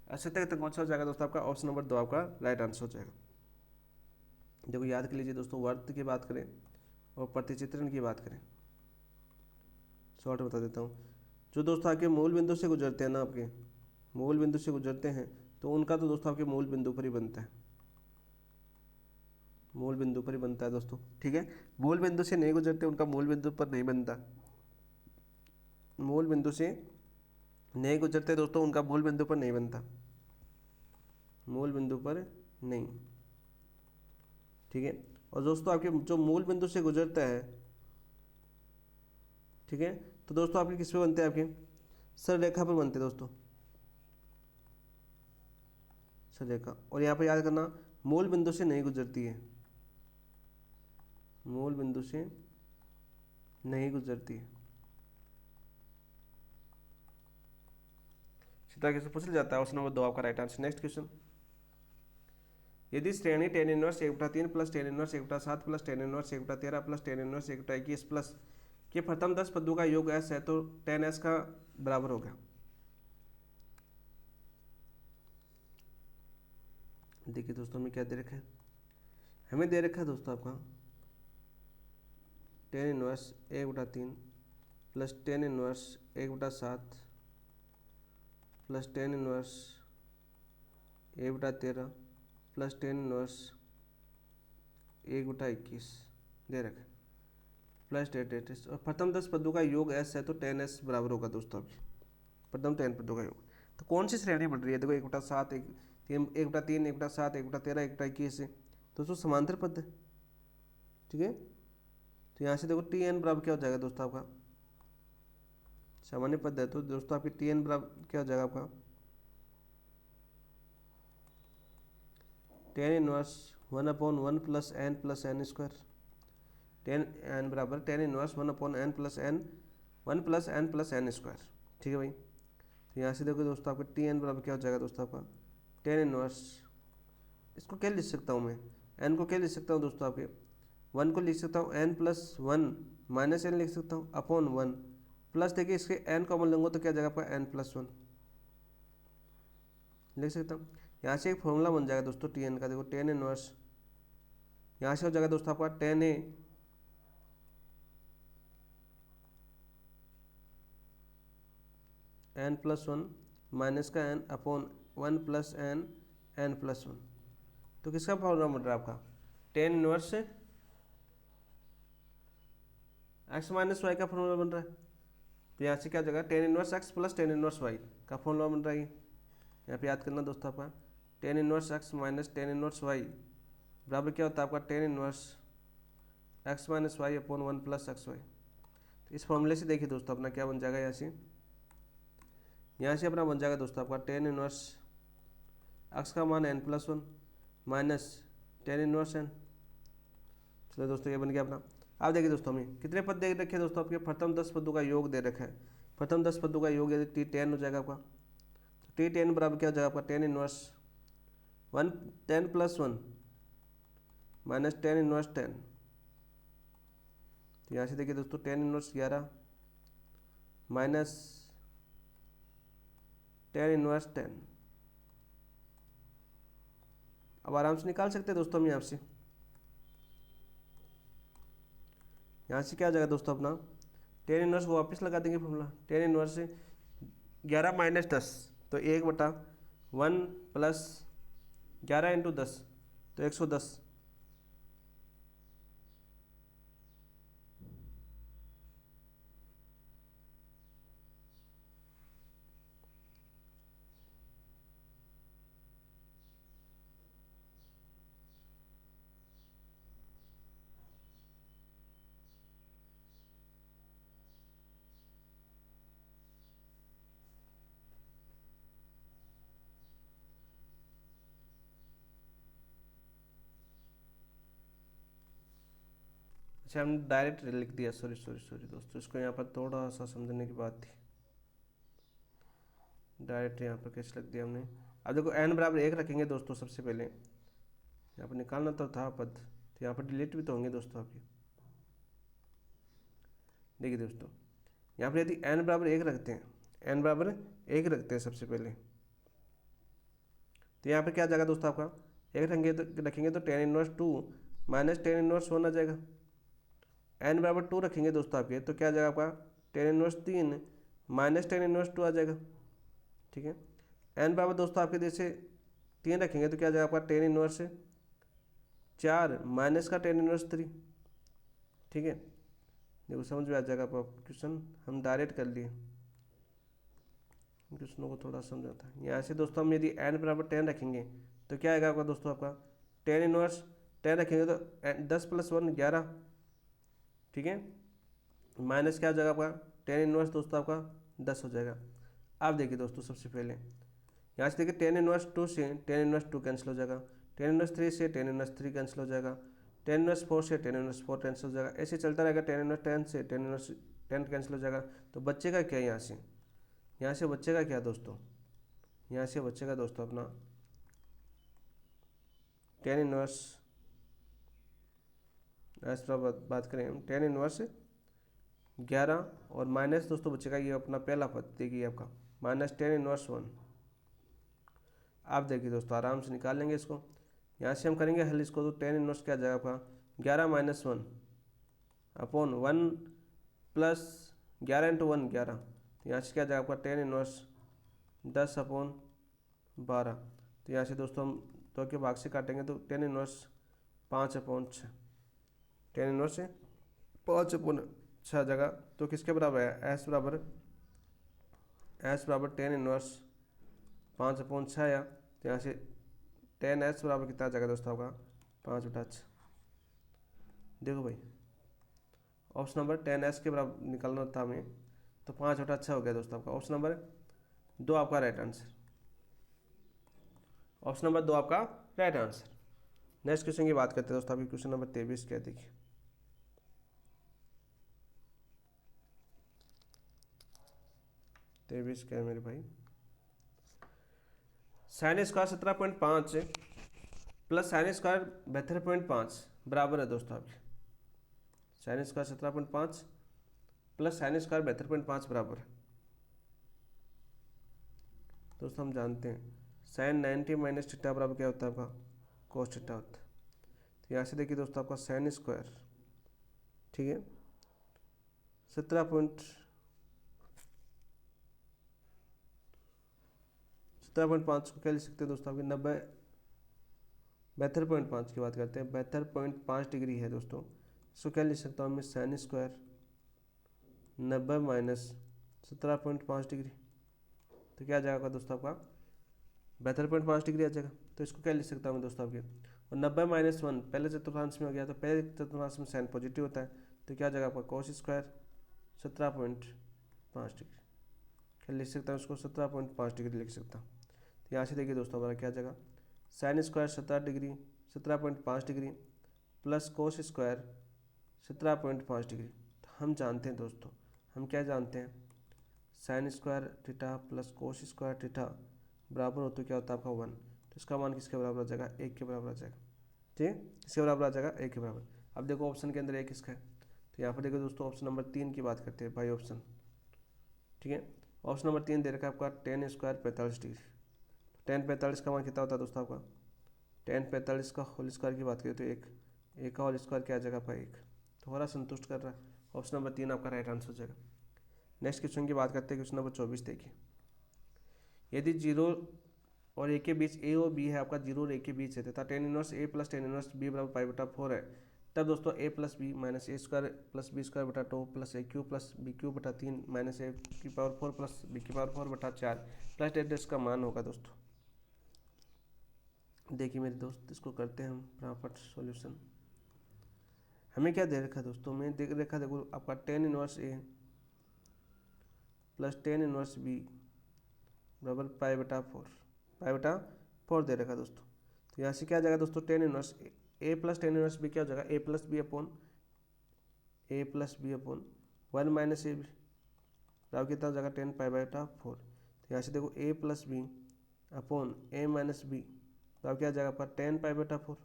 असत्य तक कौन सा हो जाएगा दोस्तों आपका ऑप्शन नंबर 2 आपका राइट आंसर हो जाएगा। देखो याद कर लीजिए दोस्तों, वर्त की बात करें और प्रतिचित्रण की बात करें, शॉर्ट बता देता हूँ। जो दोस्तों आपके मूल बिंदु से गुजरते हैं ना, आपके मूल बिंदु से गुजरते हैं तो उनका तो दोस्तों आपके मूल बिंदु पर ही बनता है, मूल बिंदु पर ही बनता है दोस्तों। ठीक है। मूल बिंदु से नहीं गुजरते उनका मूल बिंदु पर नहीं बनता, मूल बिंदु से नहीं गुजरते दोस्तों उनका मूल बिंदु पर नहीं बनता, मूल बिंदु पर नहीं। ठीक है। और दोस्तों आपके जो मूल बिंदु से गुजरता है, ठीक है, तो दोस्तों आपके किस पे बनते हैं, आपके सरल रेखा पर बनते हैं दोस्तों, सरल रेखा। और यहाँ पर याद करना मूल बिंदु से नहीं गुजरती है, मूल बिंदु से नहीं गुजरती है। इसी तरीके से पूछ लिया जाता है। ऑप्शन नंबर 2 आपका राइट आंसर। नेक्स्ट क्वेश्चन, यदि श्रेणी tan inverse 1/3 plus tan inverse 1/7 plus tan inverse 1/13 plus tan inverse 1/21 plus के प्रथम 10 पदों का योग s है, तो टेन एस का बराबर होगा। देखिए दोस्तों हमें क्या दे रखा है, हमें दे रखा है दोस्तों आपका tan inverse 1/3 plus tan inverse 1/7 plus tan inverse 1/13 plus tan inverse 1/21 दे रखा है, प्लस डेट और प्रथम 10 पदों का योग s है, तो टेन एस बराबर होगा दोस्तों आपकी प्रथम 10 पदों का योग। तो कौन सी श्रेणी बढ़ रही है, देखो 1/7 1/3 1/7 1/13 1/21 दोस्तों समांतर पद है, ठीक है। तो यहाँ से देखो टी एन बराबर क्या हो जाएगा दोस्तों आपका, सामान्य पद है, तो दोस्तों आपकी टी एन बराबर क्या हो जाएगा आपका tan inverse 1/1 plus N square, tan N बराबर tan inverse 1/n plus N 1 plus N square, ठीक है भाई। तो यहाँ से देखो दोस्तों आपका टी एन बराबर क्या हो जाएगा दोस्तों आपका टेन इनवर्स, इसको क्या लिख सकता हूँ मैं, एन को क्या लिख सकता हूँ दोस्तों आपके 1 को लिख सकता हूँ n प्लस 1 माइनस एन लिख सकता हूँ अपॉन 1 प्लस, देखिए इसके n कॉमन लूँगा तो क्या जाएगा आपका n प्लस 1 लिख सकता हूँ। यहाँ से एक फॉर्मूला बन जाएगा दोस्तों टी एन का, देखो टेन इनवर्स यहाँ से हो जाएगा दोस्तों आपका tan A N plus 1 minus का n upon 1 plus N plus 1। तो किसका फॉर्मूला बन रहा है आपका टेन इनवर्स से एक्स माइनस वाई का फॉर्मूला बन रहा है। तो यहाँ से क्या हो जाएगा tan inverse X plus tan inverse Y का फॉर्मूला बन रहा है। यहाँ पे याद करना दोस्तों आपका tan inverse X minus tan inverse Y बराबर क्या होता है आपका tan inverse X minus Y upon 1 plus X Y. तो इस फॉर्मूले से देखिए दोस्तों अपना क्या बन जाएगा, यहाँ से अपना बन जाएगा दोस्तों आपका टेन इनवर्स एक्स का मान n plus 1 minus tan inverse N. चलो दोस्तों ये बन गया अपना। आप देखिए दोस्तों हमें कितने पद दे रखे हैं दोस्तों आपके प्रथम 10 पदों का योग दे रखा है, प्रथम 10 पदों का योग यदि टी टेन हो जाएगा आपका, तो टी टेन बराबर क्या हो जाएगा आपका tan inverse 1 10 plus 1 minus tan inverse 10। तो यहाँ से देखिए दोस्तों tan inverse 11 minus tan inverse 10। अब आराम से निकाल सकते हैं दोस्तों हम यहाँ से क्या आ जाएगा दोस्तों अपना टेन इनवर्स को वापस लगा देंगे फॉर्मूला, टेन इनवर्स से 11 माइनस 10 तो 1/1 प्लस 11 इंटू 10 तो 110। अच्छा हमने डायरेक्ट लिख दिया, सॉरी दोस्तों, इसको यहाँ पर थोड़ा सा समझने की बात थी, डायरेक्ट यहाँ पर कैसे लिख दिया हमने। अब देखो n बराबर 1 रखेंगे दोस्तों, सबसे पहले यहाँ पर निकालना तो था पद, तो यहाँ पर डिलीट भी तो होंगे दोस्तों आपके। देखिए दोस्तों यहाँ पर यदि n बराबर 1 रखते हैं, n बराबर 1 रखते हैं सबसे पहले, तो यहाँ पर क्या आ जाएगा दोस्तों आपका 1 रखेंगे तो tan inverse 2 minus tan inverse 1 आ जाएगा। n बराबर 2 रखेंगे दोस्तों आपके, तो क्या आ जाएगा आपका tan inverse 3 minus tan inverse 2 आ जाएगा, ठीक है। n बराबर दोस्तों आपके जैसे 3 रखेंगे तो क्या आ जाएगा आपका टेन इनवर्स 4 माइनस का टेन इनवर्स 3, ठीक है। देखो समझ में आ जाएगा आपका क्वेश्चन, हम डायरेक्ट कर लिए, क्वेश्चनों को थोड़ा समझा था। यहाँ से दोस्तों हम यदि n बराबर 10 रखेंगे तो क्या आएगा आपका दोस्तों आपका टेन इनवर्स 10 रखेंगे तो 10 + 1 11, ठीक है। माइनस क्या हो जाएगा आपका, टेन इनवर्स दोस्तों आपका 10 हो जाएगा। अब देखिए दोस्तों सबसे पहले यहाँ से देखिए टेन इनवर्स 2 से टेन इनवर्स 2 कैंसिल हो जाएगा, टेन इनवर्स 3 से टेन इनवर्स 3 कैंसिल हो जाएगा, टेन इनवर्स 4 से टेन इनवर्स 4 कैंसिल हो जाएगा, ऐसे चलता रहेगा। टेन इनवर्स 10 से टेन इनवर्स 10 कैंसिल हो जाएगा। तो बच्चे का क्या यहाँ से बच्चे का क्या दोस्तों, यहाँ से बच्चे का दोस्तों अपना टेन इनवर्स, इस पर बात करें हम, टेन इनवर्स 11 और माइनस दोस्तों बच्चे का ये अपना पहला पद देखिए आपका माइनस टेन इनवर्स 1। आप देखिए दोस्तों आराम से निकाल लेंगे इसको, यहाँ से हम करेंगे हल इसको, तो टेन इनवर्स क्या आ जाएगा आपका 11 - 1 अपॉन 1 प्लस 11 × 1 11, तो यहाँ से क्या आ जाएगा आपका टेन इनवर्स 10 अपॉन 12। तो यहाँ से दोस्तों हम 2 के भाग से काटेंगे तो टेन इनवर्स 5/6, टेन इनवर्स से 5/6 जगह। तो किसके बराबर है, एस बराबर टेन इनवर्स 5/6 आया। तो यहाँ से टेन एस बराबर कितना आ जाएगा दोस्तों आपका 5/6। देखो भाई ऑप्शन नंबर 10s के बराबर निकालना था हमें, तो 5/6 हो गया दोस्तों आपका। ऑप्शन नंबर 2 आपका राइट आंसर, ऑप्शन नंबर 2 आपका राइट आंसर। नेक्स्ट क्वेश्चन की बात करते हैं दोस्तों, अभी क्वेश्चन नंबर 23 क्या देखिए। तेईस क्या है मेरे भाई, sine square 17.5 plus sine square 72.5 बराबर है दोस्तों आपके, sine square 17.5 plus sine square 72.5 बराबर है दोस्तों। हम जानते हैं साइन 90 माइनस थीटा बराबर क्या होता है आपका कोस थीटा होता है। तो यहाँ से देखिए दोस्तों आपका साइन स्क्वायर, ठीक है, 17.5 को क्या लिख सकते हैं दोस्तों आपके 72.5 की बात करते हैं, 72.5 डिग्री है दोस्तों। इसको क्या लिख सकता हूँ मैं, साइन स्क्वायर 90 माइनस 17.5 डिग्री, तो क्या आ जाएगा दोस्तों आपका 72.5 डिग्री आ जाएगा। तो इसको क्या लिख सकता हूँ मैं दोस्तों आपके, और 90 - 1 पहले चतुर्थांश में हो गया, तो पहले चतुर्थांश में साइन पॉजिटिव होता है, तो क्या आ जाएगा आपका कोस स्क्वायर 17.5 डिग्री, क्या लिख सकता हूँ उसको 17.5 डिग्री लिख सकता हूँ। तो यहाँ से देखिए दोस्तों हमारा क्या आ जाएगा sine square 17.5 degree plus cos square 17.5 degree. तो हम जानते हैं दोस्तों, हम क्या जानते हैं, sine square theta plus cos square theta बराबर हो तो क्या होता है आपका 1। तो इसका मान किसके बराबर आ जाएगा, 1 के बराबर आ जाएगा, ठीक है, किसके बराबर आ जाएगा 1 के बराबर। अब देखो ऑप्शन के अंदर 1 किसका है, तो यहाँ पर देखो दोस्तों ऑप्शन नंबर 3 की बात करते हैं भाई ऑप्शन, ठीक है। ऑप्शन नंबर 3 दे रखा है आपका टेन स्क्वायर 45 डिग्री, टेन 45 का मान कितना होता है दोस्तों आपका, टेन 45 का होल स्क्वायर की बात करें तो एक का होल स्क्वायर क्या आ जाएगा आपका 1, तो हमारा संतुष्ट कर रहा है। ऑप्शन नंबर 3 आपका राइट आंसर हो जाएगा। नेक्स्ट क्वेश्चन की बात करते हैं, क्वेश्चन नंबर 24 देखिए। यदि जीरो और ए के बीच ए और बी है आपका, जीरो और ए के बीच है तथा ten inverse A plus tan inverse B बराबर π/4 है, तब दोस्तों ए प्लस बी माइनस ए स्क्वायर प्लस बी स्क्वायर बटा 2 प्लस ए क्यू प्लस बी क्यू बटा 3 माइनस ए की पावर 4 प्लस बी की पावर 4 बटा 4 प्लस डेट इसका मान होगा दोस्तों। देखिए मेरे दोस्त इसको करते हैं हम फटाफट सॉल्यूशन। हमें क्या दे रखा है दोस्तों, मैं देख रखा देखो आपका tan inverse A plus tan inverse B बराबर π/4 दे रखा दोस्तों। तो यहाँ से क्या आ जाएगा दोस्तों, tan inverse A plus tan inverse B क्या हो जाएगा, A plus B upon 1 minus A B बराबर कितना हो जाएगा 10 π/4। तो यहाँ से देखो A plus B upon A minus B बराबर क्या आ जाएगा आपका 10 π/4,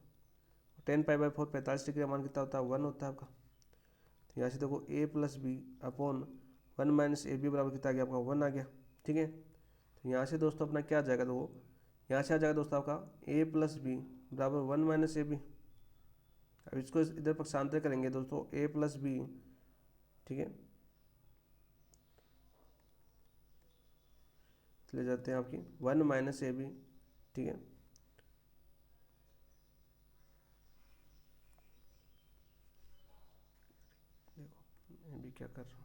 10 π/4 45 डिग्री का मान कितना होता है 1 होता है आपका। तो यहाँ से देखो A plus B upon 1 minus A B बराबर कितना आ गया आपका 1 आ गया, ठीक है। तो यहाँ से दोस्तों अपना क्या आ जाएगा, तो यहाँ से आ जाएगा दोस्तों आपका ए प्लस बी बराबर 1 माइनस ए बी। अब इसको इधर पक्षांतर करेंगे दोस्तों, ए प्लस बी, ठीक है, ले जाते हैं आपकी 1 माइनस ए बी, ठीक है। देखो मैं भी क्या कर रहा हूँ,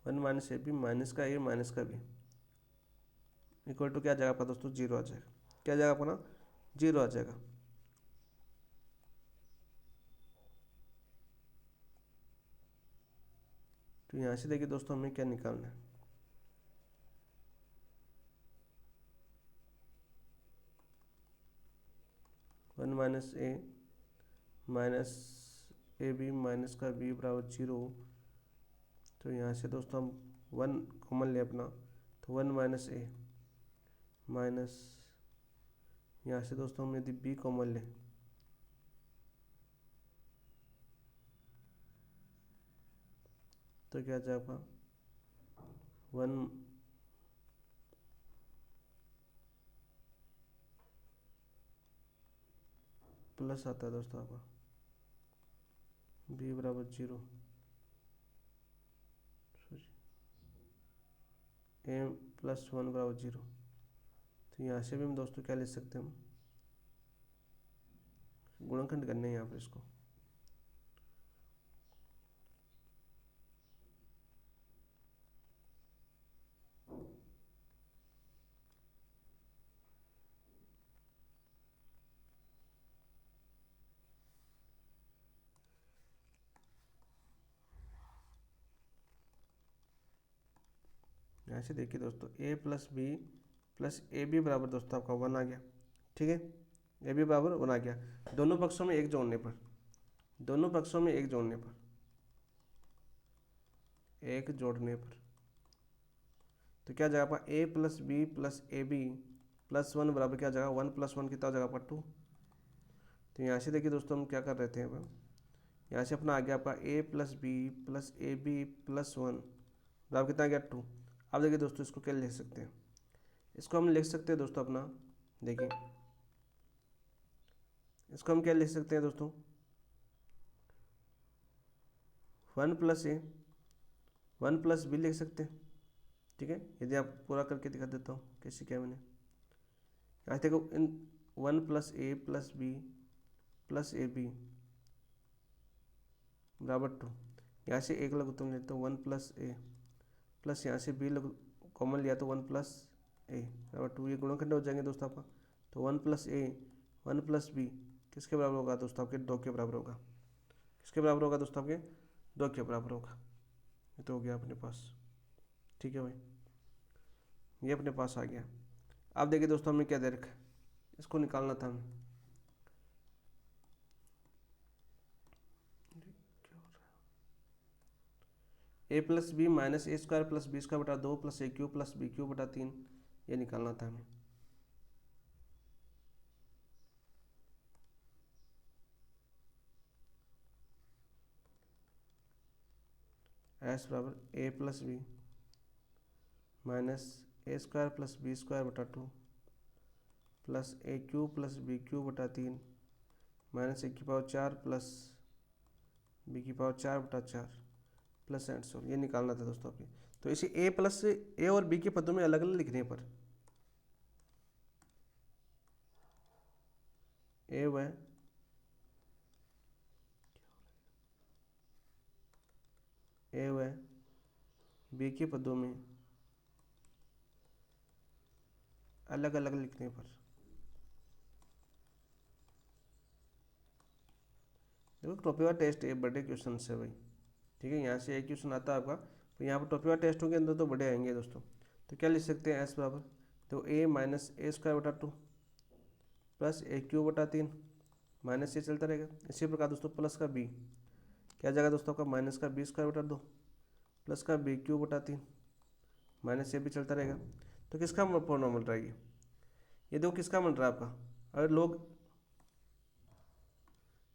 one minus A B minus का ए माइनस का बी इक्वल टू क्या आ जाएगा आपका दोस्तों, जीरो आ जाएगा। क्या आ जाएगा अपना, जीरो आ जाएगा। तो यहाँ से देखिए दोस्तों हमें क्या निकालना है, one minus A minus A B minus का बी बराबर जीरो। तो यहाँ से दोस्तों हम वन कॉमन ले अपना, तो वन माइनस ए माइनस, यहाँ से दोस्तों हम यदि बी कॉमन लें तो क्या आ जाएगा, वन प्लस आता है दोस्तों आपका बी बराबर जीरो, ए प्लस वन बराबर जीरो। तो यहाँ से भी हम दोस्तों क्या ले सकते हैं, हम गुणनखंड करने हैं यहाँ पर इसको। यहाँ से देखिए दोस्तों ए प्लस ए बी बराबर दोस्तों आपका वन आ गया। ठीक है, ए बी बराबर वन आ गया। दोनों पक्षों में एक जोड़ने पर, दोनों पक्षों में एक जोड़ने पर, एक जोड़ने पर तो क्या जाएगा आपका A plus A B plus one बराबर क्या जाएगा, वन प्लस वन कितना हो जाएगा आपका टू। तो यहाँ से देखिए दोस्तों हम क्या कर रहे थे, अब यहाँ से अपना आ गया आपका A plus A B plus one बराबर कितना आ गया टू। अब देखिए दोस्तों इसको क्या लिख सकते हैं, इसको हम लिख सकते हैं दोस्तों अपना, देखिए इसको हम क्या लिख सकते हैं दोस्तों, वन प्लस ए वन प्लस बी लिख सकते हैं। ठीक है, यदि आप पूरा करके दिखा देता हूँ कैसे क्या मैंने, यहाँ देखो इन one plus B plus A B बराबर टू। यहाँ से एक लघुत्तम लेते हो वन प्लस ए प्लस यहाँ से बी लघु कॉमन लिया तो वन प्लस ए बराबर टू, ये गुणनखंड हो जाएंगे दोस्तों आपका। तो वन प्लस ए वन प्लस बी किसके बराबर होगा दोस्तों, आपके दो के बराबर होगा। किसके बराबर होगा दोस्तों, आपके दो के बराबर होगा। ये तो हो गया अपने पास। ठीक है भाई, ये अपने पास आ गया। अब देखिए दोस्तों हमने क्या दे रखा है, इसको निकालना था हमें। ए प्लस बी माइनस ए स्क्वायर प्लस बी स्क्वायर बटा दो प्लस ए क्यू प्लस बी क्यू बटा तीन, ये निकालना था हमें। एस बराबर ए प्लस बी माइनस ए स्क्वायर प्लस बी स्क्वायर बटा टू प्लस ए क्यू प्लस बी क्यू बटा तीन माइनस ए की पावर चार प्लस बी की पावर चार बटा चार प्लस एंड सो, ये निकालना था दोस्तों आपके। तो इसे ए प्लस ए और बी के पदों में अलग अलग लिखने पर ए व बी के पदों में अलग अलग लिखने पर, देखो टोपीवा टेस्ट ये बड़े क्वेश्चन है भाई। ठीक है, यहाँ से एक क्वेश्चन आता है आपका, तो यहाँ पर टोपीवा टेस्टों के अंदर तो बड़े आएंगे दोस्तों। तो क्या लिख सकते हैं, एस बराबर तो ए माइनस ए स्क्वायर बटा टू प्लस ए क्यू बटा तीन माइनस ये चलता रहेगा। इसी प्रकार दोस्तों प्लस का बी क्या जाएगा दोस्तों आपका, माइनस का बी स्क्वायर बटा दो प्लस का बी क्यू बटा तीन माइनस ये भी चलता रहेगा। तो किसका पॉलिनॉमियल मिल रहा है ये देखो किसका मिल रहा है आपका। अगर लोग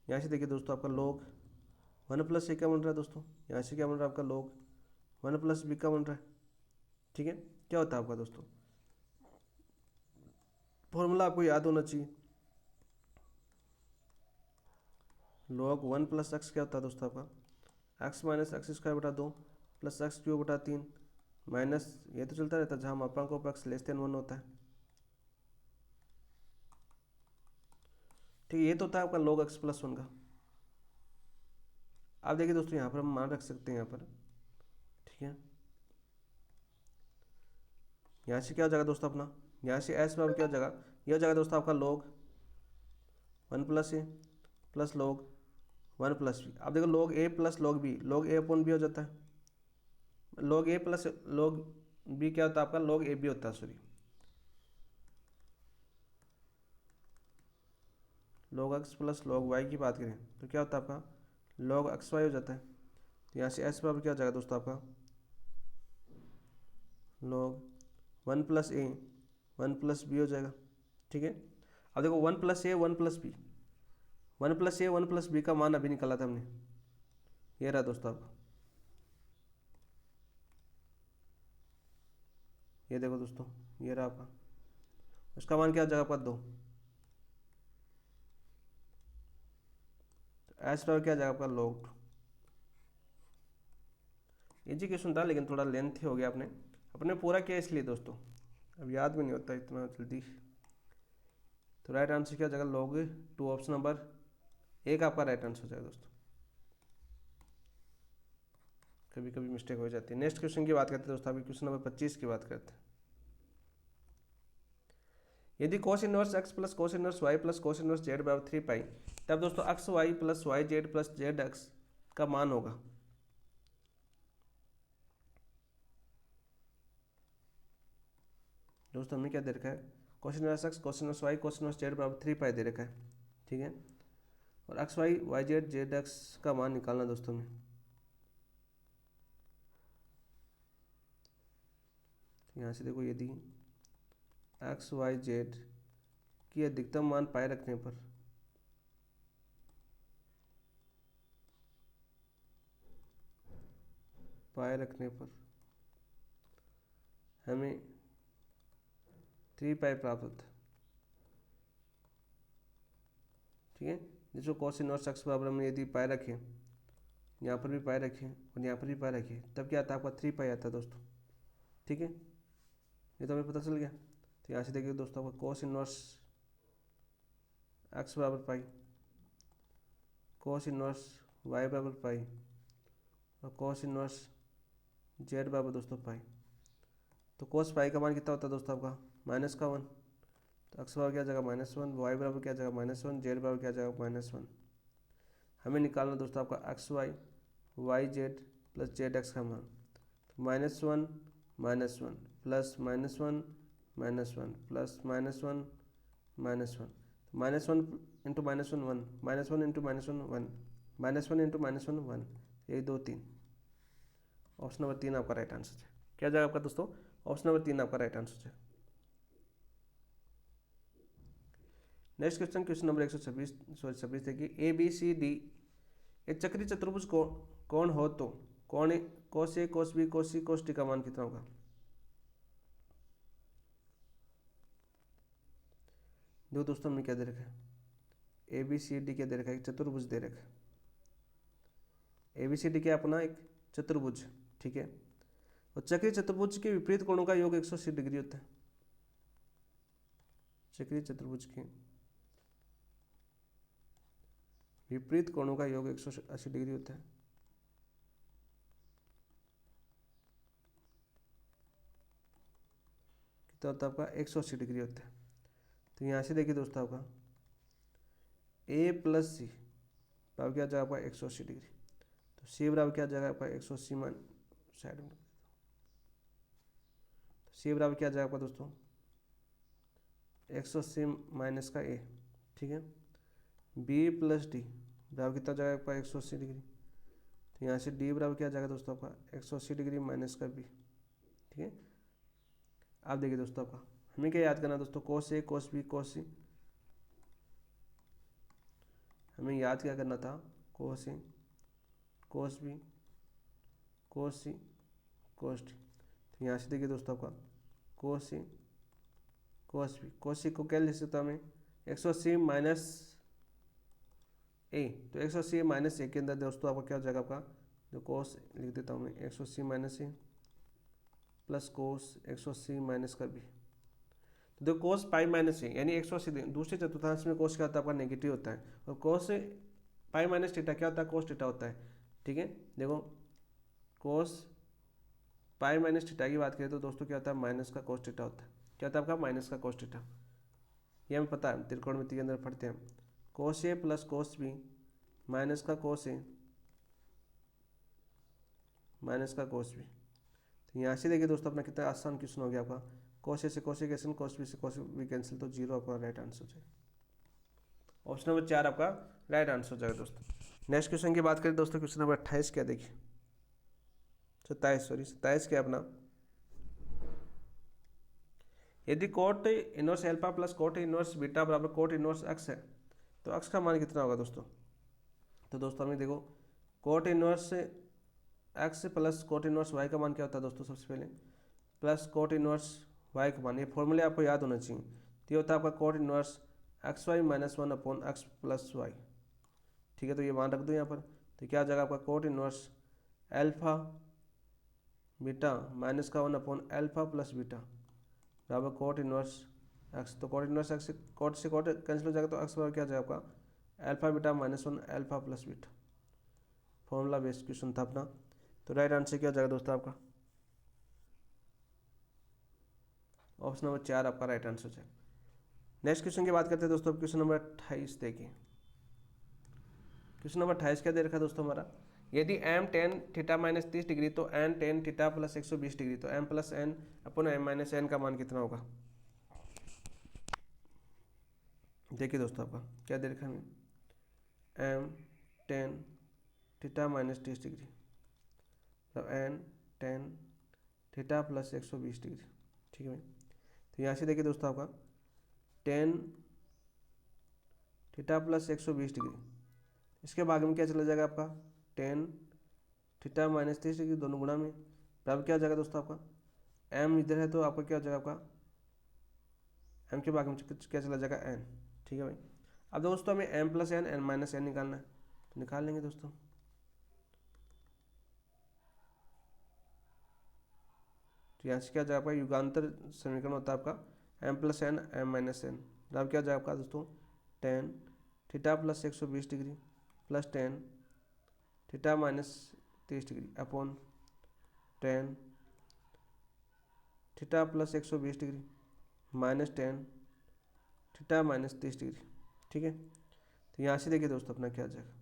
यहाँ से देखिए दोस्तों आपका लोग वन प्लस ए का बन रहा है दोस्तों, यहाँ से क्या बन रहा है आपका लोग वन प्लस बी का बन रहा है। ठीक है, क्या होता है आपका दोस्तों, फॉर्मूला आपको याद होना चाहिए। लॉग वन प्लस एक्स क्या होता है दोस्तों आपका, एक्स माइनस एक्स स्क्वायर बटा दो प्लस एक्स क्यू बटा तीन माइनस ये तो चलता रहता है जहाँ मापांक of x less than one होता है। ठीक है, ये तो होता है आपका लॉग एक्स प्लस वन का। अब देखिए दोस्तों यहाँ पर हम मान रख सकते हैं यहाँ पर। ठीक है, यहाँ से क्या हो जाएगा दोस्तों अपना, यहाँ से एस बराबर क्या हो जाएगा, ये हो जाएगा दोस्तों आपका log 1 प्लस ए प्लस log 1 प्लस बी। अब देखो log ए प्लस log बी, log ए अपॉन बी हो जाता है, log ए प्लस log बी क्या होता है आपका, log ए बी होता है, sorry log x plus log y की बात करें तो क्या होता है आपका log xy हो जाता है। तो यहाँ से एस बराबर क्या हो जाएगा दोस्तों आपका log 1 प्लस ए 1 प्लस बी हो जाएगा, ठीक है। अब देखो 1 प्लस ए 1 प्लस बी, 1 प्लस ए 1 प्लस बी का मान अभी निकाला था हमने, ये रहा दोस्तों आपका, ये देखो दोस्तों ये रहा आपका, उसका मान क्या हो जाएगा आपका 2। एस बराबर क्या आ जाएगा आपका log 2। इजी क्वेश्चन था लेकिन थोड़ा लेंथी हो गया, अपने पूरा किया इसलिए दोस्तों, अब याद भी नहीं होता इतना जल्दी। तो राइट आंसर क्या हो जाएगा log 2, ऑप्शन नंबर एक आपका राइट आंसर हो जाएगा दोस्तों। कभी कभी मिस्टेक हो जाती है। नेक्स्ट क्वेश्चन की बात करते हैं दोस्तों, अभी क्वेश्चन नंबर 25 की बात करते हैं। यदि cos inverse x plus cos inverse y plus cos inverse z बराबर 3 पाई, तब दोस्तों X Y plus Y Z plus Z X का मान होगा। दोस्तों हमने क्या दे रखा है, cos inverse x cos inverse y cos inverse z बराबर 3 पाई दे रखा है, ठीक है। और X Y Y Z Z X का मान निकालना दोस्तों में। यहाँ से देखो यदि एक्स वाई जेड की अधिकतम मान पाए रखने पर हमें 3 पाई प्राप्त होता है, ठीक है। जिसको cos इनवर्स एक्स बराबर हमने यदि पाए रखे, यहाँ पर भी पाए रखे और यहाँ पर भी पाए रखे, तब क्या आता है आपका 3 पाई आता है दोस्तों, ठीक है। ये तो हमें पता चल गया। तो यहाँ से देखिए दोस्तों आपका cos इनवर्स एक्स बराबर पाई, cos इनवर्स वाई बराबर पाई और cos इनवर्स जेड बराबर दोस्तों पाई। तो cos पाई का मान कितना होता है दोस्तों आपका -1। तो एक्स बराबर क्या जाएगा -1, वाई बराबर क्या जाएगा -1, जेड बराबर क्या जाएगा -1। हमें निकालना दोस्तों आपका X Y Y Z plus Z X का मान। तो -1 -1 plus -1 -1 plus -1 -1, -1 into -1 1, -1 into -1 1, -1 into -1 1, 1 2 3, option number 3 आपका राइट आंसर है। क्या जाएगा आपका दोस्तों, ऑप्शन नंबर 3 आपका राइट आंसर है। नेक्स्ट क्वेश्चन, क्वेश्चन नंबर 126 देखिए, ए बी सी डी एक चक्रीय चतुर्भुज कौन हो तो कौन ए cos ए cos बी cos सी cos डी का मान कितना होगा। जो दोस्तों हमने क्या दे रखा है, ए बी सी डी क्या दे रखा है, एक चतुर्भुज दे रखा है। ए बी सी डी क्या अपना एक चतुर्भुज, ठीक है। और चक्रीय चतुर्भुज के विपरीत कोणों का योग 180 डिग्री होता है। चक्रीय चतुर्भुज के विपरीत कोणों का योग 180 डिग्री होता है। कितना होता है आपका 180 डिग्री होता है। तो यहाँ से देखिए दोस्तों आपका ए प्लस सी बराबर क्या जाएगा आपका 180 डिग्री। तो सी बराबर क्या जाएगा आपका 180 मान साइड में, तो सी बराबर क्या जाएगा आपका दोस्तों 180 माइनस का ए, ठीक है। बी प्लस डी बराबर कितना जाएगा आपका 180 डिग्री। तो यहाँ से डी बराबर क्या जाएगा दोस्तों आपका 180 डिग्री माइनस का बी, ठीक है। आप देखिए दोस्तों आपका हमें क्या याद करना दोस्तों, cos ए cos बी cos सी, हमें याद क्या करना था, cos ए cos बी cos सी cos डी। तो यहाँ से देखिए दोस्तों आपका cos ए cos बी cos सी को क्या लिख सकता हमें 180 माइनस ए, तो 180 माइनस ए के अंदर दोस्तों आपका क्या हो जाएगा आपका, जो cos लिख देता हूँ मैं 180 माइनस ए प्लस cos 180 माइनस का बी। तो देखो cos पाई माइनस ए यानी 180 दूसरे चतुर्थांश में cos क्या होता है आपका नेगेटिव होता है, और cos पाई माइनस थीटा क्या होता है cos थीटा होता है, ठीक है। देखो cos पाई माइनस थीटा की बात करें तो दोस्तों क्या होता है, माइनस का कोस थीटा होता है। क्या होता है आपका, माइनस का कोस थीटा। ये हमें पता है, त्रिकोणमिति के अंदर पढ़ते हैं। कोस A plus cos B minus का कोस ए माइनस का कोस बी। तो यहाँ से देखिए दोस्तों अपना कितना आसान क्वेश्चन हो गया आपका। कोस ए से कोस ए कैंसिल, कोस बी से कोस बी कैंसिल, तो जीरो आपका राइट आंसर हो जाएगा। ऑप्शन नंबर 4 आपका राइट आंसर हो जाएगा दोस्तों। नेक्स्ट क्वेश्चन की बात करें दोस्तों, क्वेश्चन नंबर 28 क्या देखिए, 27 क्या अपना, यदि cot inverse alpha plus cot inverse beta बराबर कोट इनवर्स एक्स है तो एक्स का मान कितना होगा दोस्तों। तो दोस्तों हमें देखो, cot inverse X plus cot inverse Y का मान क्या होता है दोस्तों, सबसे पहले प्लस कोट इनवर्स वाई का मान, ये फॉर्मूले आपको याद होना चाहिए। तो ये होता है आपका cot inverse X Y minus 1 upon X plus Y. ठीक है, तो ये मान रख दो यहाँ पर। तो क्या हो जाएगा आपका, cot inverse alpha beta minus का 1 अपॉन एल्फा प्लस बीटा बराबर कोट इनवर्स एक्स। तो कोट इनवर्स एक्स से कोट कैंसिल हो जाएगा, तो एक्स बराबर क्या हो जाएगा आपका, alpha beta minus 1 alpha plus beta. Formula based question था अपना। तो राइट आंसर क्या हो जाएगा दोस्तों आपका, ऑप्शन नंबर 4 आपका राइट आंसर है। नेक्स्ट क्वेश्चन की बात करते हैं दोस्तों, क्वेश्चन नंबर 28 देखिए। क्वेश्चन नंबर 28 क्या दे रखा है दोस्तों हमारा, यदि M tan theta minus 30 degree तो N tan theta plus 120 degree, तो M plus N upon M minus N का मान कितना होगा। देखिए दोस्तों आपका क्या दे रखा है, M tan theta minus 30 degree तो N tan theta plus 120 degree. ठीक है भाई, तो यहाँ से देखिए दोस्तों आपका टेन थीटा प्लस 120 डिग्री, इसके भाग में क्या चला जाएगा आपका, टेन थीटा माइनस 30 डिग्री दोनों गुणा में, तब क्या हो जाएगा दोस्तों आपका, एम इधर है तो आपका क्या हो जाएगा आपका, एम के भाग में क्या चला जाएगा, एन। ठीक है भाई, अब दोस्तों हमें M plus N N minus N निकालना है, तो निकाल लेंगे दोस्तों। तो यहाँ से क्या जाएगा आपका, युगांतर समीकरण होता है आपका M plus N M minus N. अब क्या जाएगा आपका दोस्तों, tan theta plus 120 degree plus tan theta minus 30 degree upon tan theta plus 120 degree minus tan theta minus 30 degree. ठीक है, तो यहाँ से देखिए दोस्तों अपना क्या आ जाएगा,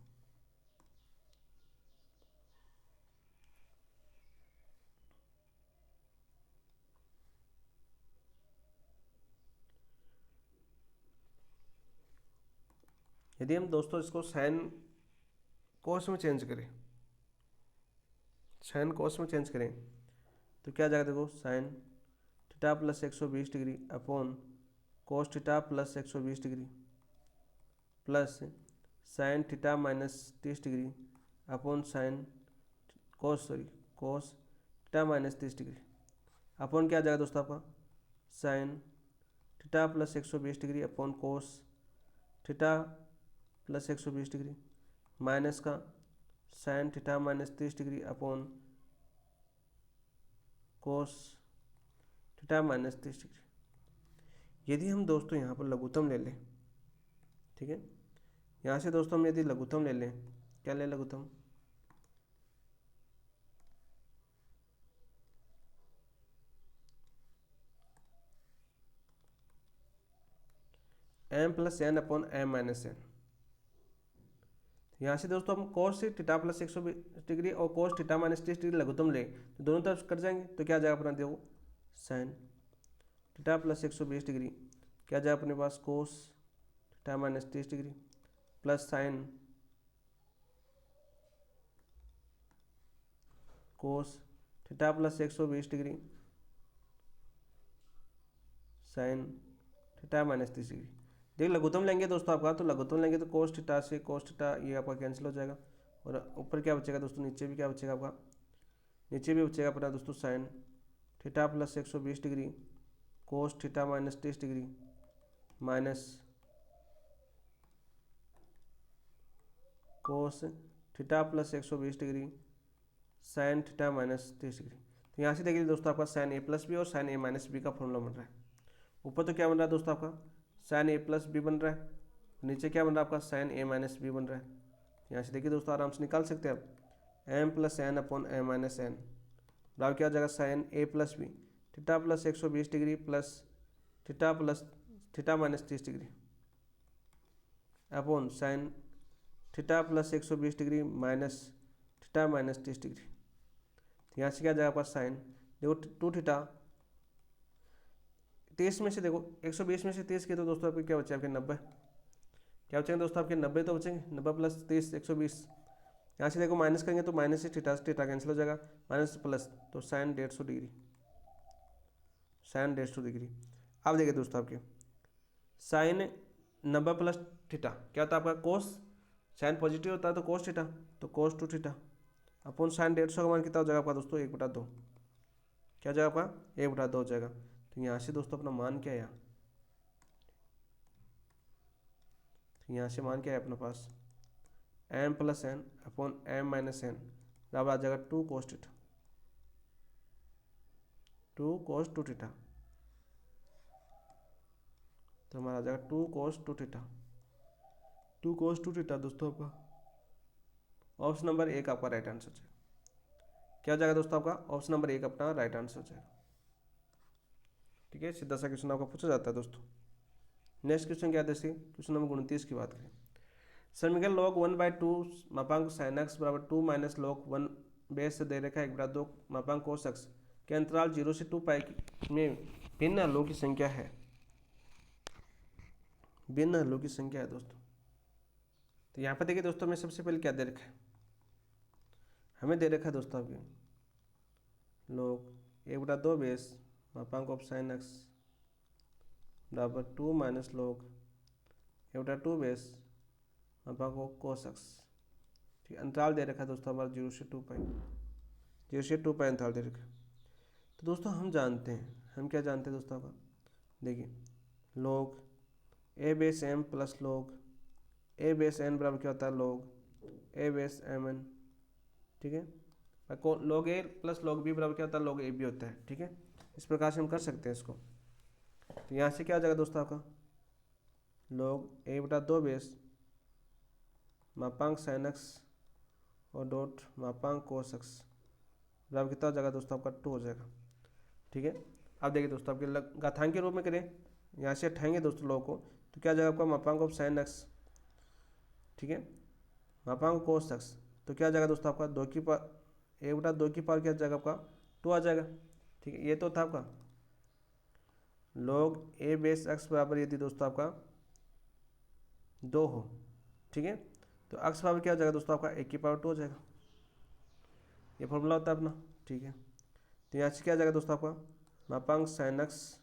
यदि हम दोस्तों इसको साइन कोस में चेंज करें, साइन कोस में चेंज करें तो क्या आ जाएगा, देखो sine theta plus 120 degree upon cos theta plus 120 degree plus sine theta minus 30 degree upon sine cos theta minus 30 degree upon क्या आ जाएगा दोस्तों आपका, sine theta plus 120 degree upon cos theta plus 120 degree minus का sine theta minus 30 degree upon cos theta minus 30 degree. यदि हम दोस्तों यहाँ पर लघुत्तम ले लें, ठीक है, यहाँ से दोस्तों हम यदि लघुत्तम ले लें, क्या ले लघुत्तम, M plus N upon M minus N. यहाँ से दोस्तों हम कोस थीटा प्लस 120 डिग्री और कोस थीटा माइनस 30 डिग्री लघुत्तम ले तो दोनों तरफ कट जाएंगे, तो क्या जाएगा अपना, देखो साइन थीटा प्लस 120 डिग्री क्या जाएगा अपने पास, cos theta minus 30 degree plus sine cos theta plus 120 degree sine theta minus 30 degree. देखिए लघुत्तम लेंगे दोस्तों आपका, तो लघुत्तम लेंगे तो कोस थीटा से कोस थीटा ये आपका कैंसिल हो जाएगा, और ऊपर क्या बचेगा दोस्तों, नीचे भी क्या बचेगा आपका, नीचे भी बचेगा अपना दोस्तों साइन थीटा प्लस 120 डिग्री कोस theta minus 30 degree minus cos theta plus 120 degree sine theta minus 30 degree. तो यहाँ से देखिए दोस्तों आपका साइन ए प्लस बी और साइन ए माइनस बी का फॉर्मूला बन रहा है। ऊपर तो क्या बन रहा है दोस्तों आपका, साइन ए प्लस बी बन रहा है, नीचे क्या बन रहा है आपका, साइन ए माइनस बी बन रहा है। यहाँ से देखिए दोस्तों आराम से निकाल सकते हैं आप, M plus N upon M minus N बराबर क्या हो जाएगा sine A plus B theta plus 120 degree plus theta minus 30 degree upon sine theta plus 120 degree minus theta minus 30 degree. तो यहाँ से क्या जाएगा आपका साइन, देखो 2 थीटा 30 में से देखो 120 में से 30 के तो दोस्तों आपके क्या बचे आपके 90, क्या बचेंगे दोस्तों आपके 90 तो बचेंगे, 90 प्लस 30 120। यहाँ से देखो माइनस करेंगे तो माइनस से थीटा कैंसिल हो जाएगा, माइनस प्लस तो साइन 150 डिग्री, साइन 150 डिग्री। अब देखिए दोस्तों आपके साइन 90 प्लस थीटा क्या होता है आपका कोस, साइन पॉजिटिव होता है तो कोस थीटा, तो कोस 2 थीटा अपॉन साइन 150 का मान कितना हो जाएगा आपका दोस्तों 1/2, क्या हो जाएगा आपका 1/2 हो जाएगा। तो यहाँ से दोस्तों अपना मान क्या है यहाँ, तो यहाँ से मान क्या है अपने पास m plus N upon m minus N बराबर आ जाएगा 2 cos थीटा, 2 cos 2 थीटा, तो हमारा आ जाएगा 2 cos 2 थीटा, 2 cos 2 थीटा दोस्तों आपका ऑप्शन नंबर 1 आपका राइट आंसर है। क्या हो जाएगा दोस्तों आपका ऑप्शन नंबर 1 अपना राइट आंसर हो जाएगा। ठीक है, सीधा सा क्वेश्चन आपका पूछा जाता है दोस्तों। नेक्स्ट क्वेश्चन क्या है, देखिए क्वेश्चन नंबर 29 की बात करें। समीकरण log 1/2 मापांक sin x बराबर 2 माइनस log 1 बेस से दे रखा है 1/2 मापांक cos x के अंतराल 0 से 2 पाई में भिन्न हलों की संख्या है, भिन्न हलों की संख्या है दोस्तों। तो यहाँ पर देखिए दोस्तों हमें सबसे पहले क्या दे रखा है, हमें दे रखा है दोस्तों आपके log 1/2 बेस मापांक ऑफ sin x बराबर 2 माइनस log 1/2 बेस मापांक ऑफ cos x। ठीक, अंतराल दे रखा है दोस्तों हमारा 0 से 2 पाई, 0 से 2 पाई अंतराल दे रखा है। तो दोस्तों हम जानते हैं, हम क्या जानते हैं दोस्तों का, देखिए log a base m plus log a base n बराबर क्या होता है log a base m n। ठीक है, log a plus log b बराबर क्या होता है log a b होता है। ठीक है, इस प्रकार से हम कर सकते हैं इसको। तो यहाँ से क्या आ जाएगा दोस्तों आपका log 1/2 बेस मापांक sin x और डॉट मापांक cos x बराबर कितना हो जाएगा दोस्तों आपका 2 हो जाएगा। ठीक है, अब देखिए दोस्तों आपके घातांक के रूप में करें, यहाँ से हटाएंगे दोस्तों log को, तो क्या आ जाएगा आपका मापांक ऑफ sin x। ठीक है, मापांक cos x तो क्या आ जाएगा दोस्तों आपका 2 की पावर 1/2 की पावर क्या आ जाएगा आपका 2 आ जाएगा। ठीक है, ये तो था आपका log a बेस x बराबर यदि दोस्तों आपका 2 हो। ठीक है, तो x बराबर क्या हो जाएगा दोस्तों आपका 1 की पावर 2 हो जाएगा, ये फॉर्मूला होता है अपना। ठीक है, तो यहाँ से क्या आ जाएगा दोस्तों आपका मापांक sin x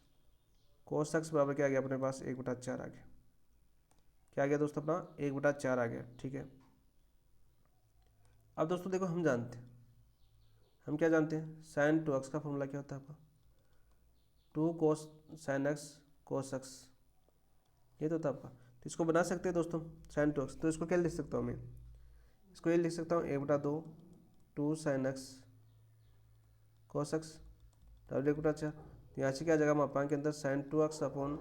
cos x बराबर क्या आ गया अपने पास 1/4 आ गया, क्या आ गया दोस्तों अपना 1/4 आ गया। ठीक है, अब दोस्तों देखो हम जानते हैं, हम क्या जानते हैं sin 2x का फॉर्मूला क्या होता है आपका 2 cos sin x cos x, ये तो था आपका। तो इसको बना सकते हैं दोस्तों sin 2x, तो इसको क्या लिख सकता हूँ मैं, इसको ये लिख सकता हूँ 1/2 2 sin x cos x बराबर 1/4। तो यहाँ से क्या आ जाएगा मापांक के अंदर sin 2x अपॉन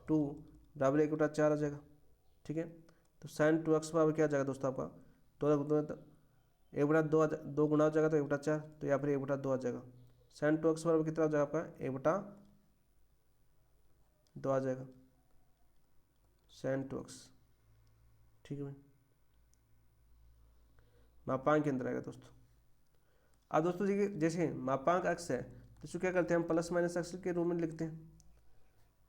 2 बराबर 1/4 आ जाएगा। ठीक है, तो sin 2x बराबर क्या आ जाएगा दोस्तों आपका 2 गुना हो जाएगा तो 1/4, तो यहाँ पर 1/2 आ जाएगा। sin 2x बराबर कितना हो जाएगा आपका 1/2 आ जाएगा sin 2x। ठीक है भाई, मापांक के अंदर आएगा दोस्तों। अब दोस्तों देखिए जैसे मापांक x है तो इसको क्या करते हैं हम प्लस माइनस एक्स के रूप में लिखते हैं,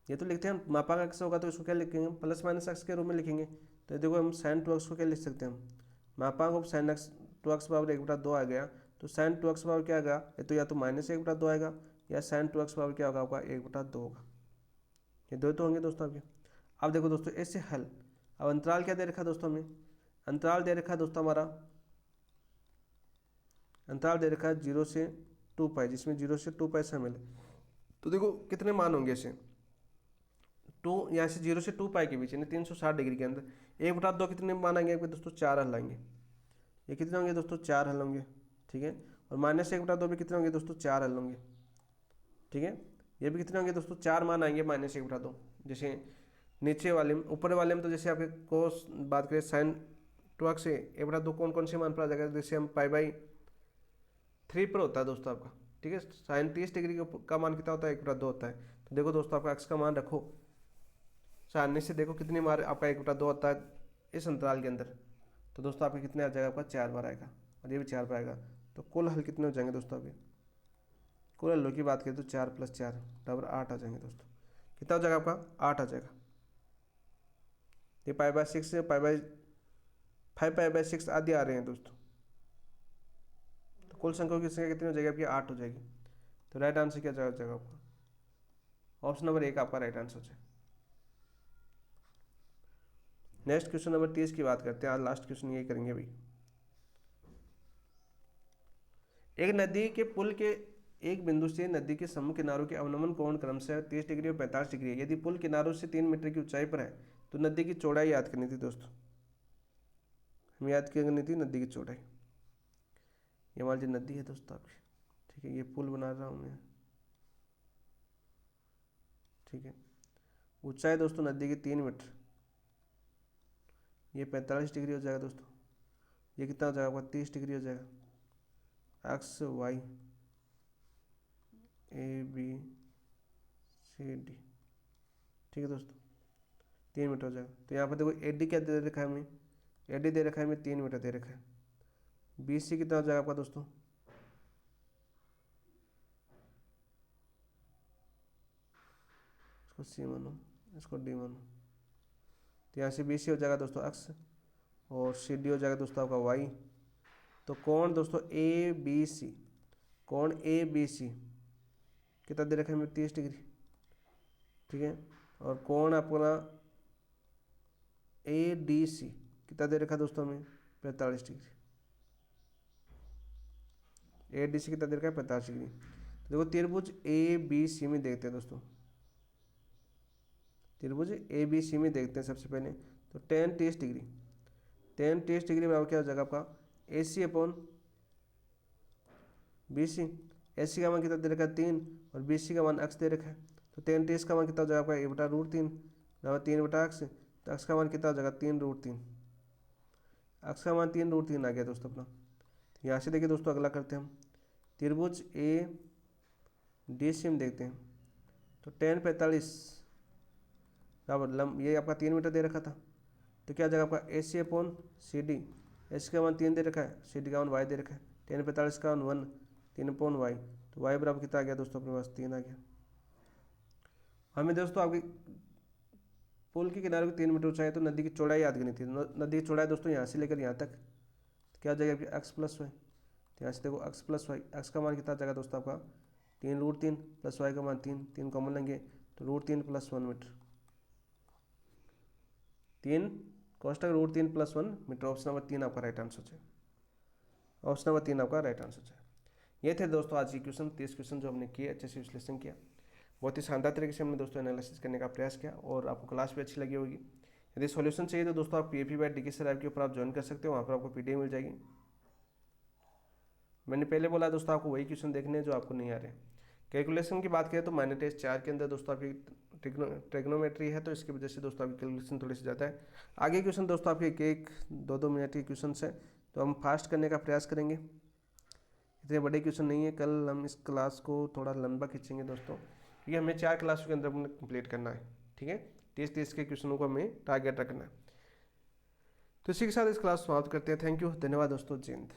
ये तो लिखते हैं मापांक x होगा तो इसको क्या लिखेंगे प्लस माइनस एक्स के रूप में लिखेंगे। तो देखो हम sin 2x को क्या लिख सकते हैं हम मापांक ऑफ sin x 2x बराबर 1/2 आ गया, तो sin 2x बराबर क्या आएगा तो या तो माइनस 1/2 आएगा या sin 2x बराबर क्या होगा आपका 1/2 होगा, ये दो तो होंगे दोस्तों आपके। अब देखो दोस्तों ऐसे हल, अब अंतराल क्या दे रखा है दोस्तों हमें, अंतराल दे रखा है दोस्तों हमारा, अंतराल दे रखा है 0 से 2 पाई, जिसमें 0 से 2 पाई शामिल है। तो देखो कितने मान होंगे ऐसे 2, यहाँ से 0 से 2 पाई के बीच यानी 360 डिग्री के अंदर 1/2 कितने मान आएंगे आपके दोस्तों 4 हल आएंगे, ये कितने होंगे दोस्तों 4 हल होंगे। ठीक है, और माइनस 1/2 भी कितने होंगे दोस्तों 4 हल होंगे। ठीक है, ये भी कितने होंगे दोस्तों 4 मान आएंगे माइनस 1/2। जैसे नीचे वाले में ऊपर वाले में तो जैसे आपके कोस बात करें sin 2x से 1/2 कौन कौन से मान पर आ जाएगा, जैसे हम पाई बाई 3 पर होता है दोस्तों आपका ठीक है। साइन 30 डिग्री का मान कितना होता है, 1/2 होता है। तो देखो दोस्तों आपका एक्स का मान रखो, सामने से देखो कितनी बार आपका 1/2 होता है इस अंतराल के अंदर। तो दोस्तों आपके कितने आ जाएगा, आपका 4 बार आएगा और ये भी 4 बार आएगा। तो कुल हल कितने हो जाएंगे दोस्तों आपके, कुल हलों की बात करें तो 4 + 4 बराबर 8 आ जाएंगे दोस्तों। कितना हो जाएगा आपका, 8 आ जाएगा। ये π/6 से π/6 आदि आ रहे हैं दोस्तों। तो कुल संख्याओं की संख्या कितनी हो जाएगी आपकी, 8 हो जाएगी। तो राइट आंसर क्या हो जाएगा आपका, ऑप्शन नंबर 1 आपका राइट आंसर हो जाएगा। नेक्स्ट क्वेश्चन नंबर 30 की बात करते हैं। आज लास्ट क्वेश्चन यही करेंगे भाई। एक नदी के पुल के एक बिंदु से नदी के समूह किनारों के अवनमन कोण क्रमशः 30 डिग्री और 45 डिग्री है। यदि पुल किनारों से 3 मीटर की ऊंचाई पर है तो नदी की चौड़ाई याद करनी थी दोस्तों। हमें याद क्या करनी थी, नदी की चौड़ाई। ये हमारी नदी है दोस्तों आपकी, ठीक है। ये पुल बना रहा हूँ मैं, ठीक है। ऊंचाई दोस्तों नदी की 3 मीटर, ये 45 डिग्री हो जाएगा दोस्तों। ये कितना हो जाएगा आपका, 30 डिग्री हो जाएगा। X Y A B C D, ठीक है दोस्तों, 3 मीटर हो जाएगा। तो यहाँ पर देखो ए डी क्या दे रखा है हमें, ए डी दे रखा है हमें 3 मीटर दे रखा है। बी सी कितना हो जाएगा आपका दोस्तों, इसको सी मानो, इसको डी मानो। तो यहाँ से बी सी हो जाएगा दोस्तों एक्स और सी डी हो जाएगा दोस्तों आपका वाई। तो कौन दोस्तों ए बी सी, कौन ए बी सी कितना दे रखा है हमें, 30 डिग्री, ठीक है। और कौन अपना ए डी सी कितना दे रखा है दोस्तों हमें, 45 डिग्री। ए डी सी कितना दे रखा है, 45 डिग्री। तो देखो त्रिभुज ए बी सी में देखते हैं दोस्तों, त्रिभुज ए बी सी में देखते हैं सबसे पहले। तो tan 30 डिग्री, tan 30 डिग्री बराबर क्या हो जाएगा आपका, ए सी अपॉन बी सी। ए सी का मान कितना दे रखा है, 3, और बी सी का मान x दे रखा है। तो tan 30 का मान कितना हो जाएगा आपका, a/√3 बराबर 3/x। तो x का मान कितना हो जाएगा, 3√3। x का मान 3√3 आ गया दोस्तों अपना। तो यहाँ से देखिए दोस्तों अगला करते हैं हम, त्रिभुज ए डी सी में देखते हैं। तो tan 45 बराबर लंब, ये आपका 3 मीटर दे रखा था। तो क्या जाएगा आपका ए सी अपॉन सी डी। ए सी का मान 3 दे रखा है, सी डी का मान वाई दे रखा है। tan 45 का मान 1, 3/y। तो वाई बराबर कितना आ गया दोस्तों अपने पास, 3 आ गया। हमें दोस्तों आपकी पुल के किनारे को 3 मीटर ऊंचाई है तो नदी की चौड़ाई याद करनी थी। नदी की चौड़ाई दोस्तों यहाँ से लेकर यहाँ तक, तो क्या हो जाएगा आपकी x + y। तो यहाँ से देखो x + y, x का मान कितना आ जाएगा दोस्तों आपका 3√3 प्लस y का मान 3, 3 कॉमन लेंगे तो √3 + 1 मीटर, 3 कोष्टक √3 + 1 मीटर। ऑप्शन नंबर 3 आपका राइट आंसर है, ऑप्शन नंबर 3 आपका राइट आंसर है। ये थे दोस्तों आज की क्वेश्चन, 30 क्वेश्चन जो हमने किए, अच्छे से विश्लेषण किया। बहुत ही शानदार तरीके से हमने दोस्तों एनालिसिस करने का प्रयास किया और आपको क्लास भी अच्छी लगी होगी। यदि सॉल्यूशन चाहिए तो दोस्तों आप PFP/DK सर ऐप के ऊपर आप ज्वाइन कर सकते हो, वहाँ पर आपको PDF मिल जाएगी। मैंने पहले बोला दोस्तों आपको वही क्वेश्चन देखने हैं जो आपको नहीं आ रहे। कैलकुलेशन की बात करें तो माइनर टेस्ट 4 के अंदर दोस्तों आपकी ट्रिग्नोमेट्री है, तो इसकी वजह से दोस्तों आपकी कैलकुलेशन थोड़ी सी ज़्यादा है। आगे क्वेश्चन दोस्तों आपके 1-1, 2-2 मिनट के क्वेश्चन है, तो हम फास्ट करने का प्रयास करेंगे। इतने बड़े क्वेश्चन नहीं है, कल हम इस क्लास को थोड़ा लंबा खींचेंगे दोस्तों, क्योंकि हमें 4 क्लासों के अंदर कंप्लीट करना है, ठीक है। 30 के क्वेश्चनों को हमें टारगेट रखना है। तो इसी के साथ इस क्लास समाप्त करते हैं। थैंक यू, धन्यवाद दोस्तों, जय हिंद।